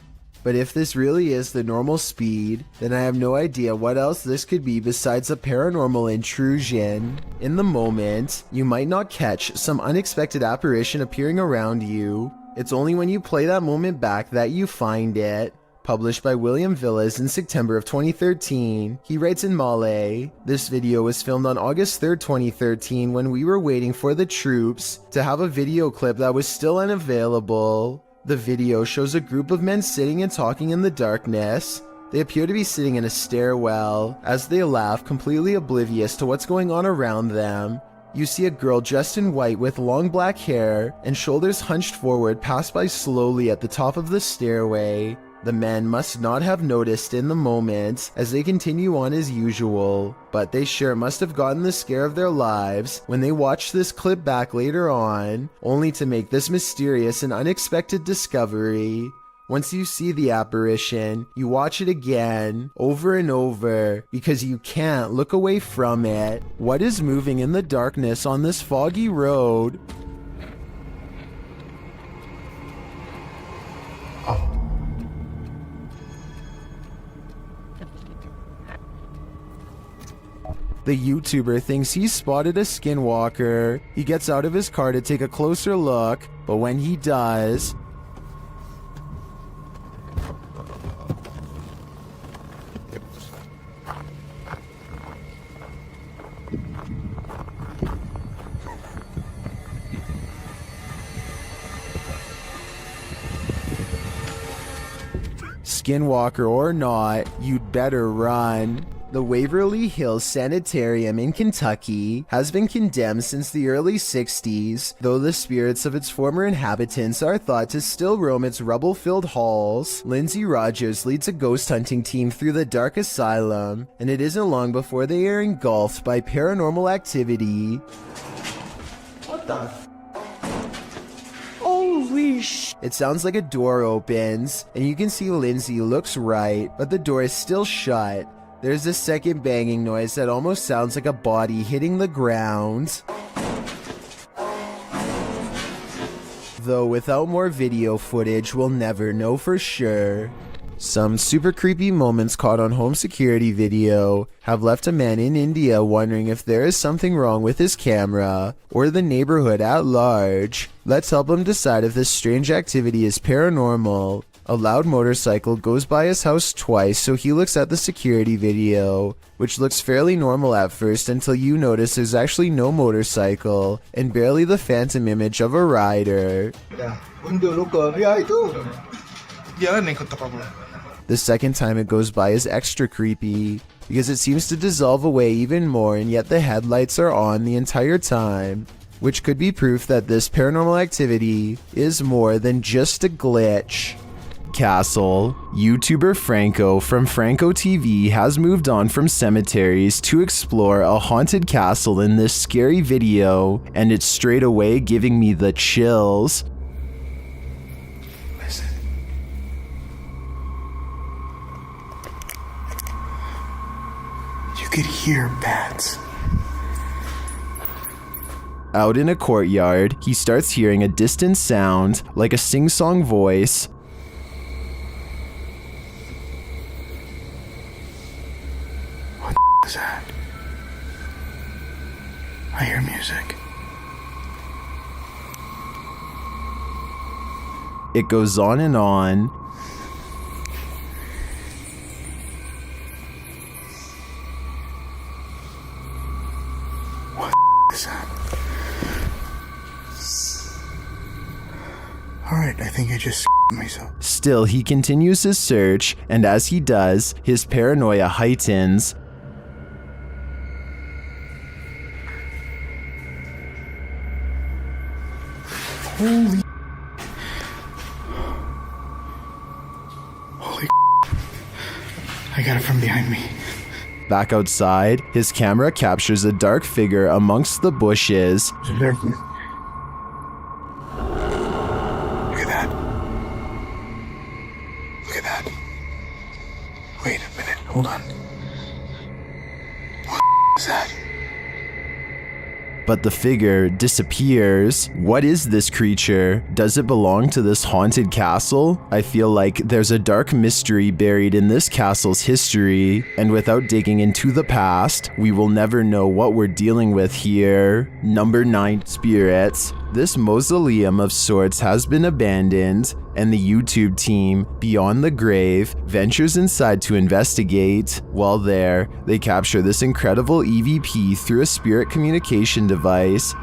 But if this really is the normal speed, then I have no idea what else this could be besides a paranormal intrusion. In the moment, you might not catch some unexpected apparition appearing around you. It's only when you play that moment back that you find it. Published by William Villas in September of 2013, he writes in Malay, "This video was filmed on August 3rd, 2013 when we were waiting for the troops to have a video clip that was still unavailable. The video shows a group of men sitting and talking in the darkness. They appear to be sitting in a stairwell. As they laugh, completely oblivious to what's going on around them. You see a girl dressed in white with long black hair and shoulders hunched forward pass by slowly at the top of the stairway. The men must not have noticed in the moment as they continue on as usual, but they sure must have gotten the scare of their lives when they watch this clip back later on, only to make this mysterious and unexpected discovery. Once you see the apparition, you watch it again, over and over, because you can't look away from it. What is moving in the darkness on this foggy road?" The YouTuber thinks he spotted a skinwalker. He gets out of his car to take a closer look, but when he does, skinwalker or not, you'd better run. The Waverly Hills Sanitarium in Kentucky has been condemned since the early 60s, though the spirits of its former inhabitants are thought to still roam its rubble-filled halls. Lindsay Rogers leads a ghost hunting team through the dark asylum, and it isn't long before they are engulfed by paranormal activity. What the? Holy sh! It sounds like a door opens, and you can see Lindsay looks right, but the door is still shut. There's a second banging noise that almost sounds like a body hitting the ground. Though without more video footage, we'll never know for sure. Some super creepy moments caught on home security video have left a man in India wondering if there is something wrong with his camera or the neighborhood at large. Let's help him decide if this strange activity is paranormal. A loud motorcycle goes by his house twice, so he looks at the security video, which looks fairly normal at first until you notice there's actually no motorcycle and barely the phantom image of a rider. The second time it goes by is extra creepy, because it seems to dissolve away even more and yet the headlights are on the entire time, which could be proof that this paranormal activity is more than just a glitch. Castle. YouTuber Franco from Franco TV has moved on from cemeteries to explore a haunted castle in this scary video, and it's straight away giving me the chills. Listen. You could hear bats. Out in a courtyard, he starts hearing a distant sound, like a sing-song voice. What is that? I hear music. It goes on and on. What is that? fact, I think I just myself. Still, he continues his search, and as he does, his paranoia heightens. Holy I got it from behind me. Back outside, his camera captures a dark figure amongst the bushes. Look at that. Look at that. Wait a minute, hold on. What is that? But the figure disappears. What is this creature? Does it belong to this haunted castle? I feel like there's a dark mystery buried in this castle's history, and without digging into the past, we will never know what we're dealing with here. Number 9, spirits. This mausoleum of sorts has been abandoned, and the YouTube team, Beyond the Grave, ventures inside to investigate. While there, they capture this incredible EVP through a spirit communication device.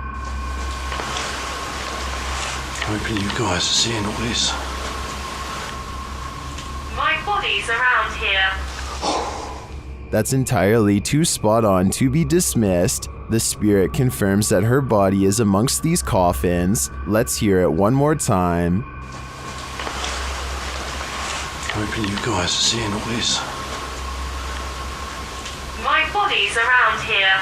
Hoping you guys are seeing all this. My body's around here. That's entirely too spot on to be dismissed. The spirit confirms that her body is amongst these coffins. Let's hear it one more time. Hoping you guys are seeing all this. My body's around here.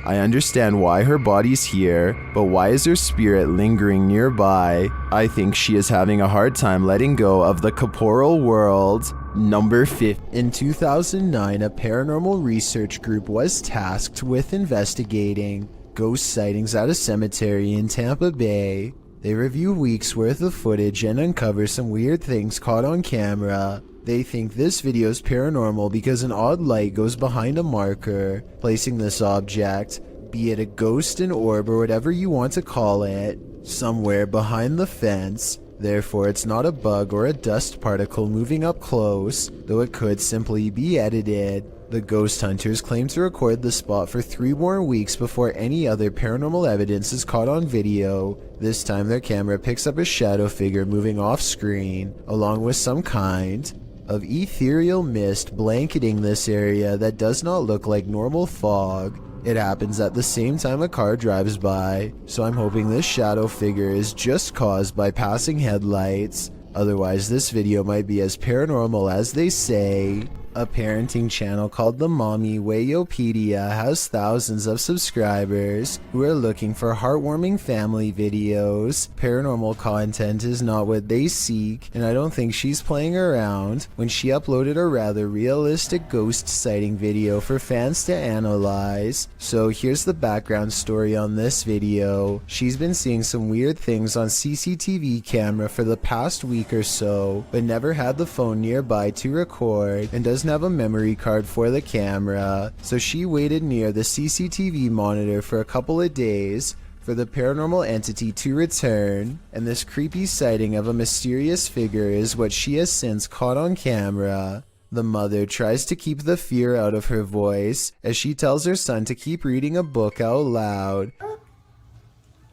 I understand why her body's here, but why is her spirit lingering nearby? I think she is having a hard time letting go of the corporeal world. Number 5. In 2009, a paranormal research group was tasked with investigating ghost sightings at a cemetery in Tampa Bay. They review weeks worth of footage and uncover some weird things caught on camera. They think this video is paranormal because an odd light goes behind a marker, placing this object, be it a ghost, an orb, or whatever you want to call it, somewhere behind the fence. Therefore, it's not a bug or a dust particle moving up close, though it could simply be edited. The ghost hunters claim to record the spot for 3 more weeks before any other paranormal evidence is caught on video. This time their camera picks up a shadow figure moving off screen, along with some kind of ethereal mist blanketing this area that does not look like normal fog. It happens at the same time a car drives by, so I'm hoping this shadow figure is just caused by passing headlights. Otherwise, this video might be as paranormal as they say. A parenting channel called the Mommy Wayopedia has thousands of subscribers who are looking for heartwarming family videos. Paranormal content is not what they seek, and I don't think she's playing around when she uploaded a rather realistic ghost sighting video for fans to analyze. So here's the background story on this video. She's been seeing some weird things on CCTV camera for the past week or so, but never had the phone nearby to record and doesn't have a memory card for the camera, so she waited near the CCTV monitor for a couple of days for the paranormal entity to return, and this creepy sighting of a mysterious figure is what she has since caught on camera. The mother tries to keep the fear out of her voice as she tells her son to keep reading a book out loud.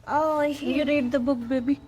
Oh, you read the book, baby.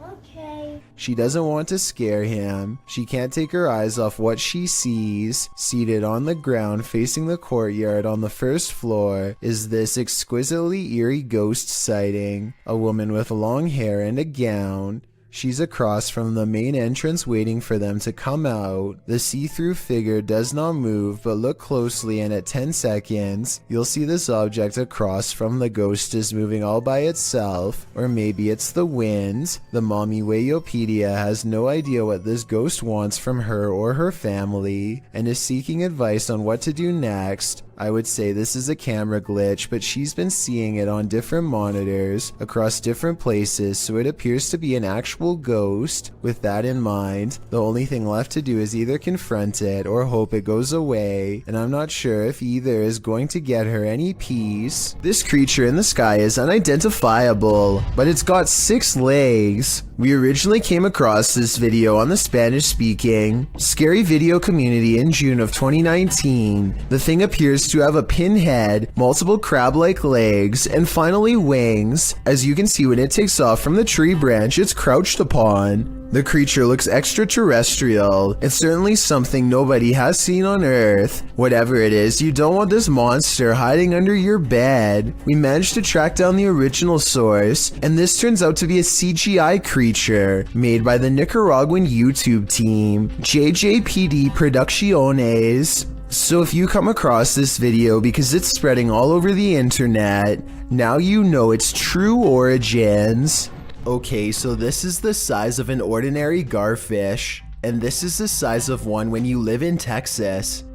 Okay. She doesn't want to scare him. She can't take her eyes off what she sees. Seated on the ground facing the courtyard on the first floor is this exquisitely eerie ghost sighting. A woman with long hair and a gown. She's across from the main entrance waiting for them to come out. The see-through figure does not move, but look closely and at 10 seconds, you'll see this object across from the ghost is moving all by itself, or maybe it's the wind. The Mommy Wayopedia has no idea what this ghost wants from her or her family, and is seeking advice on what to do next. I would say this is a camera glitch, but she's been seeing it on different monitors across different places, so it appears to be an actual ghost. With that in mind, the only thing left to do is either confront it or hope it goes away, and I'm not sure if either is going to get her any peace. This creature in the sky is unidentifiable, but it's got 6 legs. We originally came across this video on the Spanish-speaking Scary Video community in June of 2019. The thing appears to have a pinhead, multiple crab-like legs, and finally wings. As you can see when it takes off from the tree branch it's crouched upon. The creature looks extraterrestrial. It's certainly something nobody has seen on Earth. Whatever it is, you don't want this monster hiding under your bed. We managed to track down the original source, and this turns out to be a CGI creature made by the Nicaraguan YouTube team, JJPD Producciones. So if you come across this video because it's spreading all over the internet, now you know its true origins. Okay, so this is the size of an ordinary garfish, and this is the size of one when you live in Texas.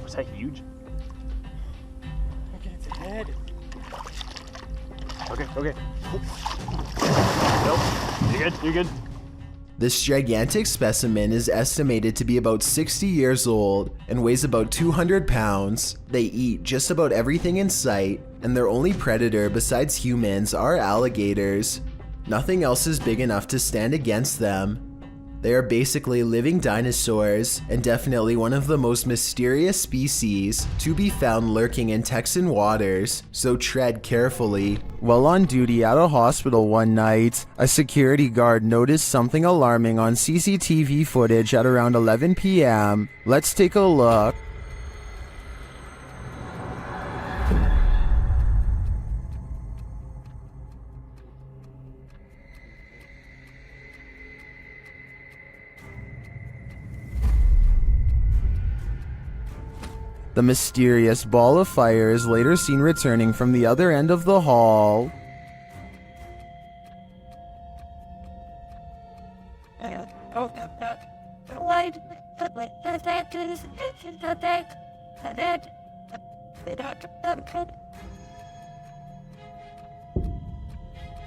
Was that huge? Okay, it's a head. Okay. Nope. You're good. This gigantic specimen is estimated to be about 60 years old and weighs about 200 pounds. They eat just about everything in sight, and their only predator besides humans are alligators. Nothing else is big enough to stand against them. They are basically living dinosaurs, and definitely one of the most mysterious species to be found lurking in Texan waters, so tread carefully. While on duty at a hospital one night, a security guard noticed something alarming on CCTV footage at around 11 p.m. Let's take a look. The mysterious ball of fire is later seen returning from the other end of the hall.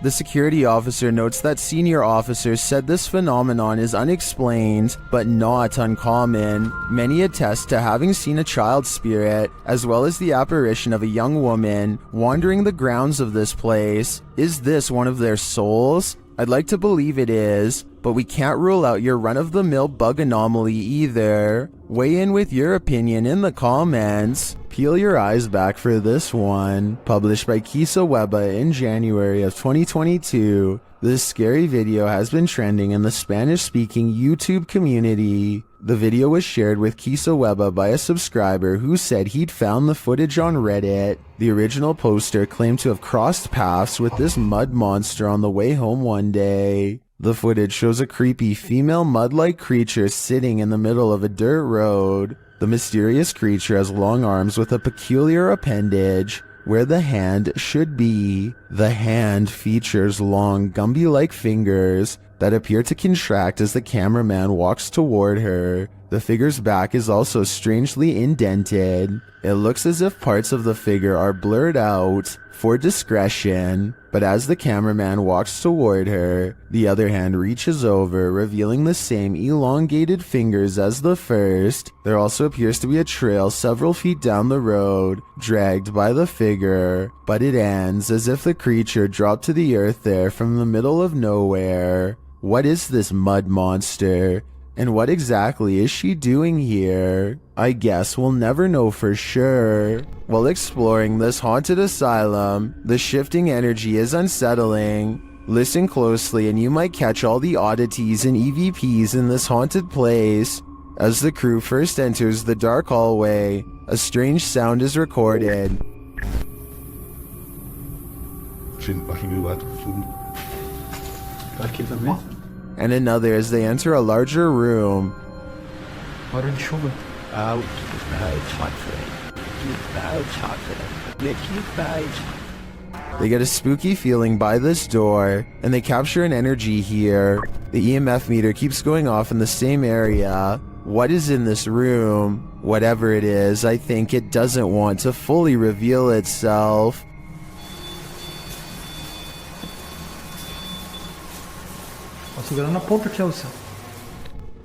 The security officer notes that senior officers said this phenomenon is unexplained, but not uncommon. Many attest to having seen a child spirit, as well as the apparition of a young woman wandering the grounds of this place. Is this one of their souls? I'd like to believe it is, but we can't rule out your run-of-the-mill bug anomaly either. Weigh in with your opinion in the comments. Peel your eyes back for this one. Published by Kisa Weba in January of 2022. This scary video has been trending in the Spanish-speaking YouTube community. The video was shared with Kisa Weba by a subscriber who said he'd found the footage on Reddit. The original poster claimed to have crossed paths with this mud monster on the way home one day. The footage shows a creepy female mud-like creature sitting in the middle of a dirt road. The mysterious creature has long arms with a peculiar appendage where the hand should be. The hand features long Gumby-like fingers that appear to contract as the cameraman walks toward her. The figure's back is also strangely indented. It looks as if parts of the figure are blurred out for discretion, but as the cameraman walks toward her, the other hand reaches over, revealing the same elongated fingers as the first. There also appears to be a trail several feet down the road, dragged by the figure, but it ends as if the creature dropped to the earth there from the middle of nowhere. What is this mud monster? And what exactly is she doing here? I guess we'll never know for sure. While exploring this haunted asylum, the shifting energy is unsettling. Listen closely and you might catch all the oddities and EVPs in this haunted place. As the crew first enters the dark hallway, a strange sound is recorded. And another as they enter a larger room. Out, my friend. They get a spooky feeling by this door, and they capture an energy here. The EMF meter keeps going off in the same area. What is in this room? Whatever it is, I think it doesn't want to fully reveal itself.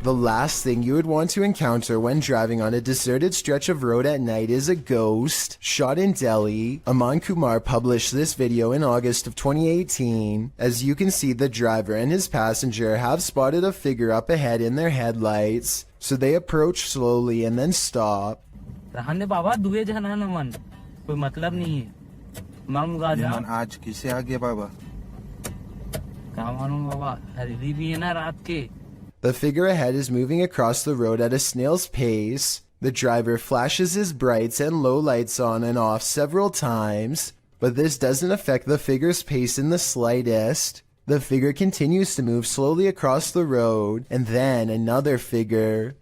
The last thing you would want to encounter when driving on a deserted stretch of road at night is a ghost. Shot in Delhi, Aman Kumar published this video in August of 2018. As you can see, the driver and his passenger have spotted a figure up ahead in their headlights, so they approach slowly and then stop. रहने बाबा दुए जना न मन कोई मतलब नहीं है मालूम मेहमान आज किसे आ गया बाबा क्या मालूम बाबा हल्दी भी है ना रात के The figure ahead is moving across the road at a snail's pace. The driver flashes his brights and low lights on and off several times, but this doesn't affect the figure's pace in the slightest. The figure continues to move slowly across the road, and then another figure.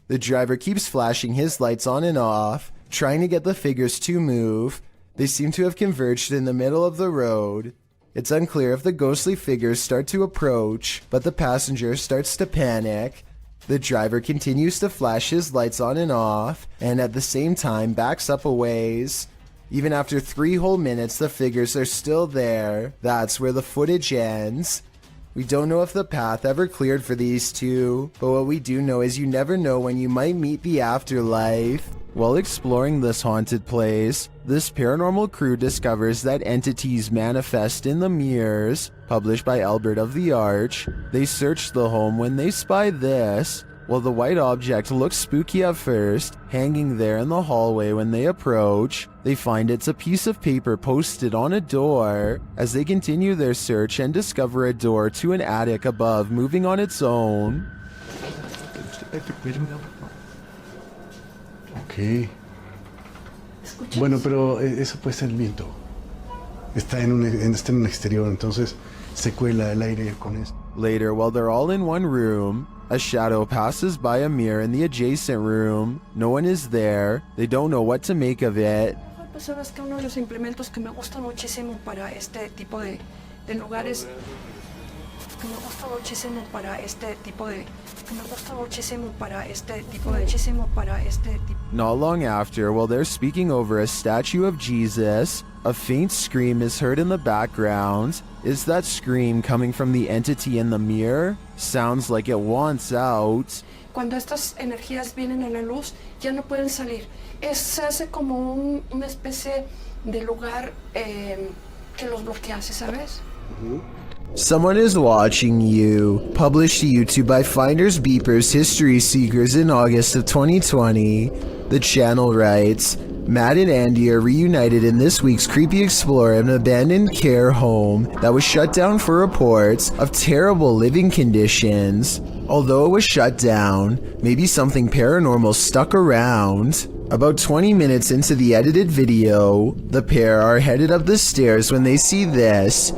The driver keeps flashing his lights on and off, trying to get the figures to move. They seem to have converged in the middle of the road. It's unclear if the ghostly figures start to approach, but the passenger starts to panic. The driver continues to flash his lights on and off, and at the same time backs up a ways. Even after 3 whole minutes, the figures are still there. That's where the footage ends. We don't know if the path ever cleared for these two, but what we do know is you never know when you might meet the afterlife. While exploring this haunted place, this paranormal crew discovers that entities manifest in the mirrors, published by Albert of the Arch. They search the home when they spy this. While the white object looks spooky at first, hanging there in the hallway when they approach, they find it's a piece of paper posted on a door. As they continue their search and discover a door to an attic above moving on its own. Ok. Bueno, pero eso puede ser el viento. Está en un exterior, entonces se cuela el aire con eso. Later, while they're all in one room, a shadow passes by a mirror in the adjacent room. No one is there. They don't know what to make of it. Pues sabes que uno de los implementos que me gusta muchísimo para este tipo de lugares, que me gusta muchísimo para este tipo de, Not long after, while they're speaking over a statue of Jesus, a faint scream is heard in the background. Is that scream coming from the entity in the mirror? Sounds like it wants out. Cuando estas energías vienen a la luz, ya no pueden salir. Se hace como una especie de lugar que los bloquease, ¿sabes? Someone is watching you. Published to YouTube by Finders Beepers History Seekers in August of 2020. The channel writes, Matt and Andy are reunited in this week's Creepy Explorer, an abandoned care home that was shut down for reports of terrible living conditions. Although it was shut down, maybe something paranormal stuck around. About 20 minutes into the edited video, the pair are headed up the stairs when they see this.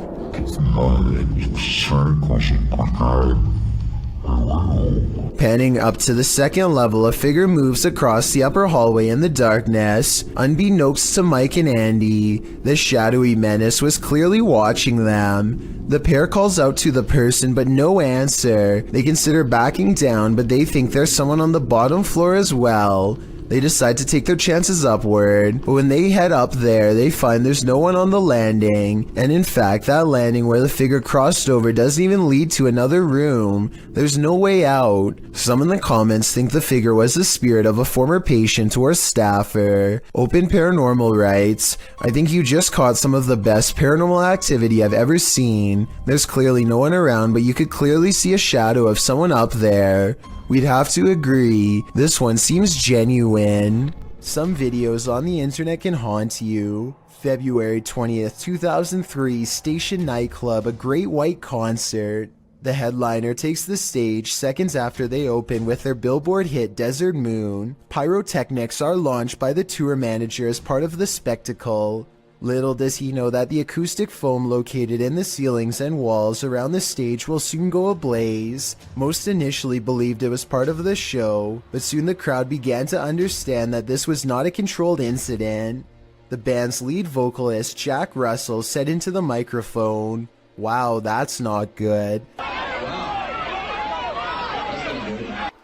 Panning up to the second level, a figure moves across the upper hallway in the darkness. Unbeknownst to Mike and Andy, the shadowy menace was clearly watching them. The pair calls out to the person, but no answer. They consider backing down, but they think there's someone on the bottom floor as well. They decide to take their chances upward, but when they head up there, they find there's no one on the landing, and in fact, that landing where the figure crossed over doesn't even lead to another room. There's no way out. Some in the comments think the figure was the spirit of a former patient or staffer. Open Paranormal writes, I think you just caught some of the best paranormal activity I've ever seen. There's clearly no one around, but you could clearly see a shadow of someone up there. We'd have to agree, this one seems genuine. Some videos on the internet can haunt you. February 20th, 2003, Station Nightclub, a Great White concert. The headliner takes the stage seconds after they open with their Billboard hit Desert Moon. Pyrotechnics are launched by the tour manager as part of the spectacle. Little does he know that the acoustic foam located in the ceilings and walls around the stage will soon go ablaze. Most initially believed it was part of the show, but soon the crowd began to understand that this was not a controlled incident. The band's lead vocalist, Jack Russell, said into the microphone, "Wow, that's not good."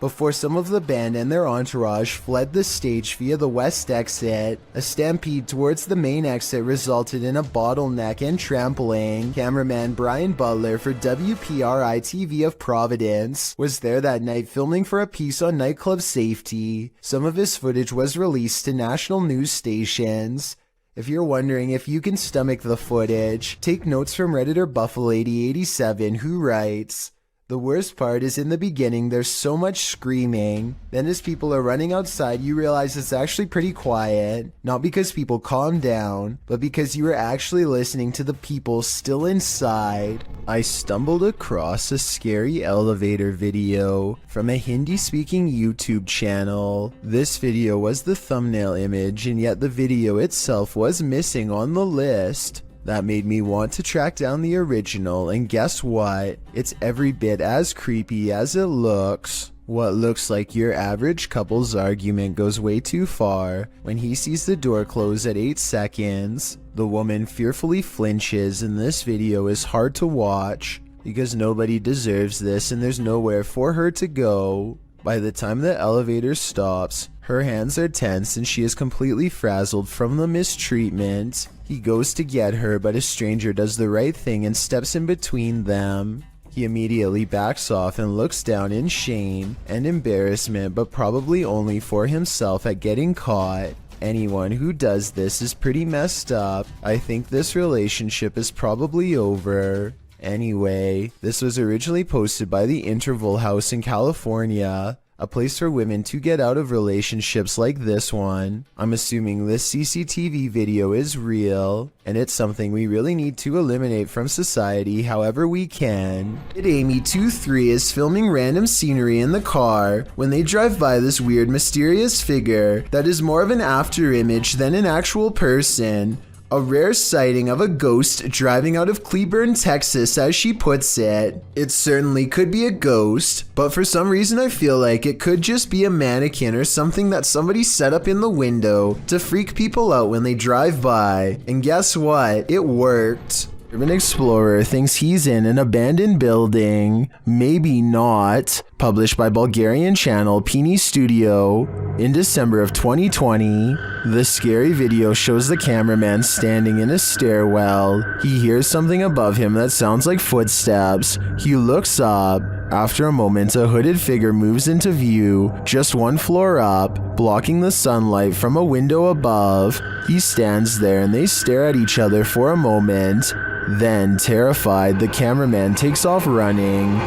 Before some of the band and their entourage fled the stage via the west exit, a stampede towards the main exit resulted in a bottleneck and trampling. Cameraman Brian Butler for WPRI-TV of Providence was there that night filming for a piece on nightclub safety. Some of his footage was released to national news stations. If you're wondering if you can stomach the footage, take notes from Redditor Buffalo8087, who writes, The worst part is in the beginning, there's so much screaming. Then as people are running outside, you realize it's actually pretty quiet. Not because people calm down, but because you are actually listening to the people still inside. I stumbled across a scary elevator video from a Hindi-speaking YouTube channel. This video was the thumbnail image, and yet the video itself was missing on the list. That made me want to track down the original, and guess what? It's every bit as creepy as it looks. What looks like your average couple's argument goes way too far when he sees the door close at 8 seconds. The woman fearfully flinches, and this video is hard to watch because nobody deserves this and there's nowhere for her to go. By the time the elevator stops, her hands are tense and she is completely frazzled from the mistreatment. He goes to get her, but a stranger does the right thing and steps in between them. He immediately backs off and looks down in shame and embarrassment, but probably only for himself at getting caught. Anyone who does this is pretty messed up. I think this relationship is probably over. Anyway, this was originally posted by the Interval House in California, a place for women to get out of relationships like this one. I'm assuming this CCTV video is real, and it's something we really need to eliminate from society however we can. Amy 23 is filming random scenery in the car when they drive by this weird mysterious figure that is more of an after image than an actual person. A rare sighting of a ghost driving out of Cleburne, Texas, as she puts it. It certainly could be a ghost, but for some reason I feel like it could just be a mannequin or something that somebody set up in the window to freak people out when they drive by. And guess what? It worked. Urban Explorer thinks he's in an abandoned building. Maybe not. Published by Bulgarian channel Pini Studio in December of 2020. The scary video shows the cameraman standing in a stairwell. He hears something above him that sounds like footsteps. He looks up. After a moment, a hooded figure moves into view, just one floor up, blocking the sunlight from a window above. He stands there and they stare at each other for a moment. Then, terrified, the cameraman takes off running.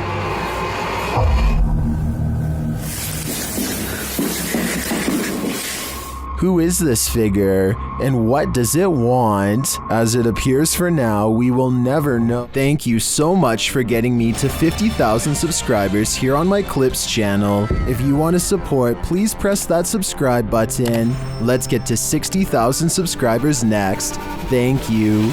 Who is this figure, and what does it want? As it appears for now, we will never know. Thank you so much for getting me to 50,000 subscribers here on my Clips channel. If you want to support, please press that subscribe button. Let's get to 60,000 subscribers next. Thank you.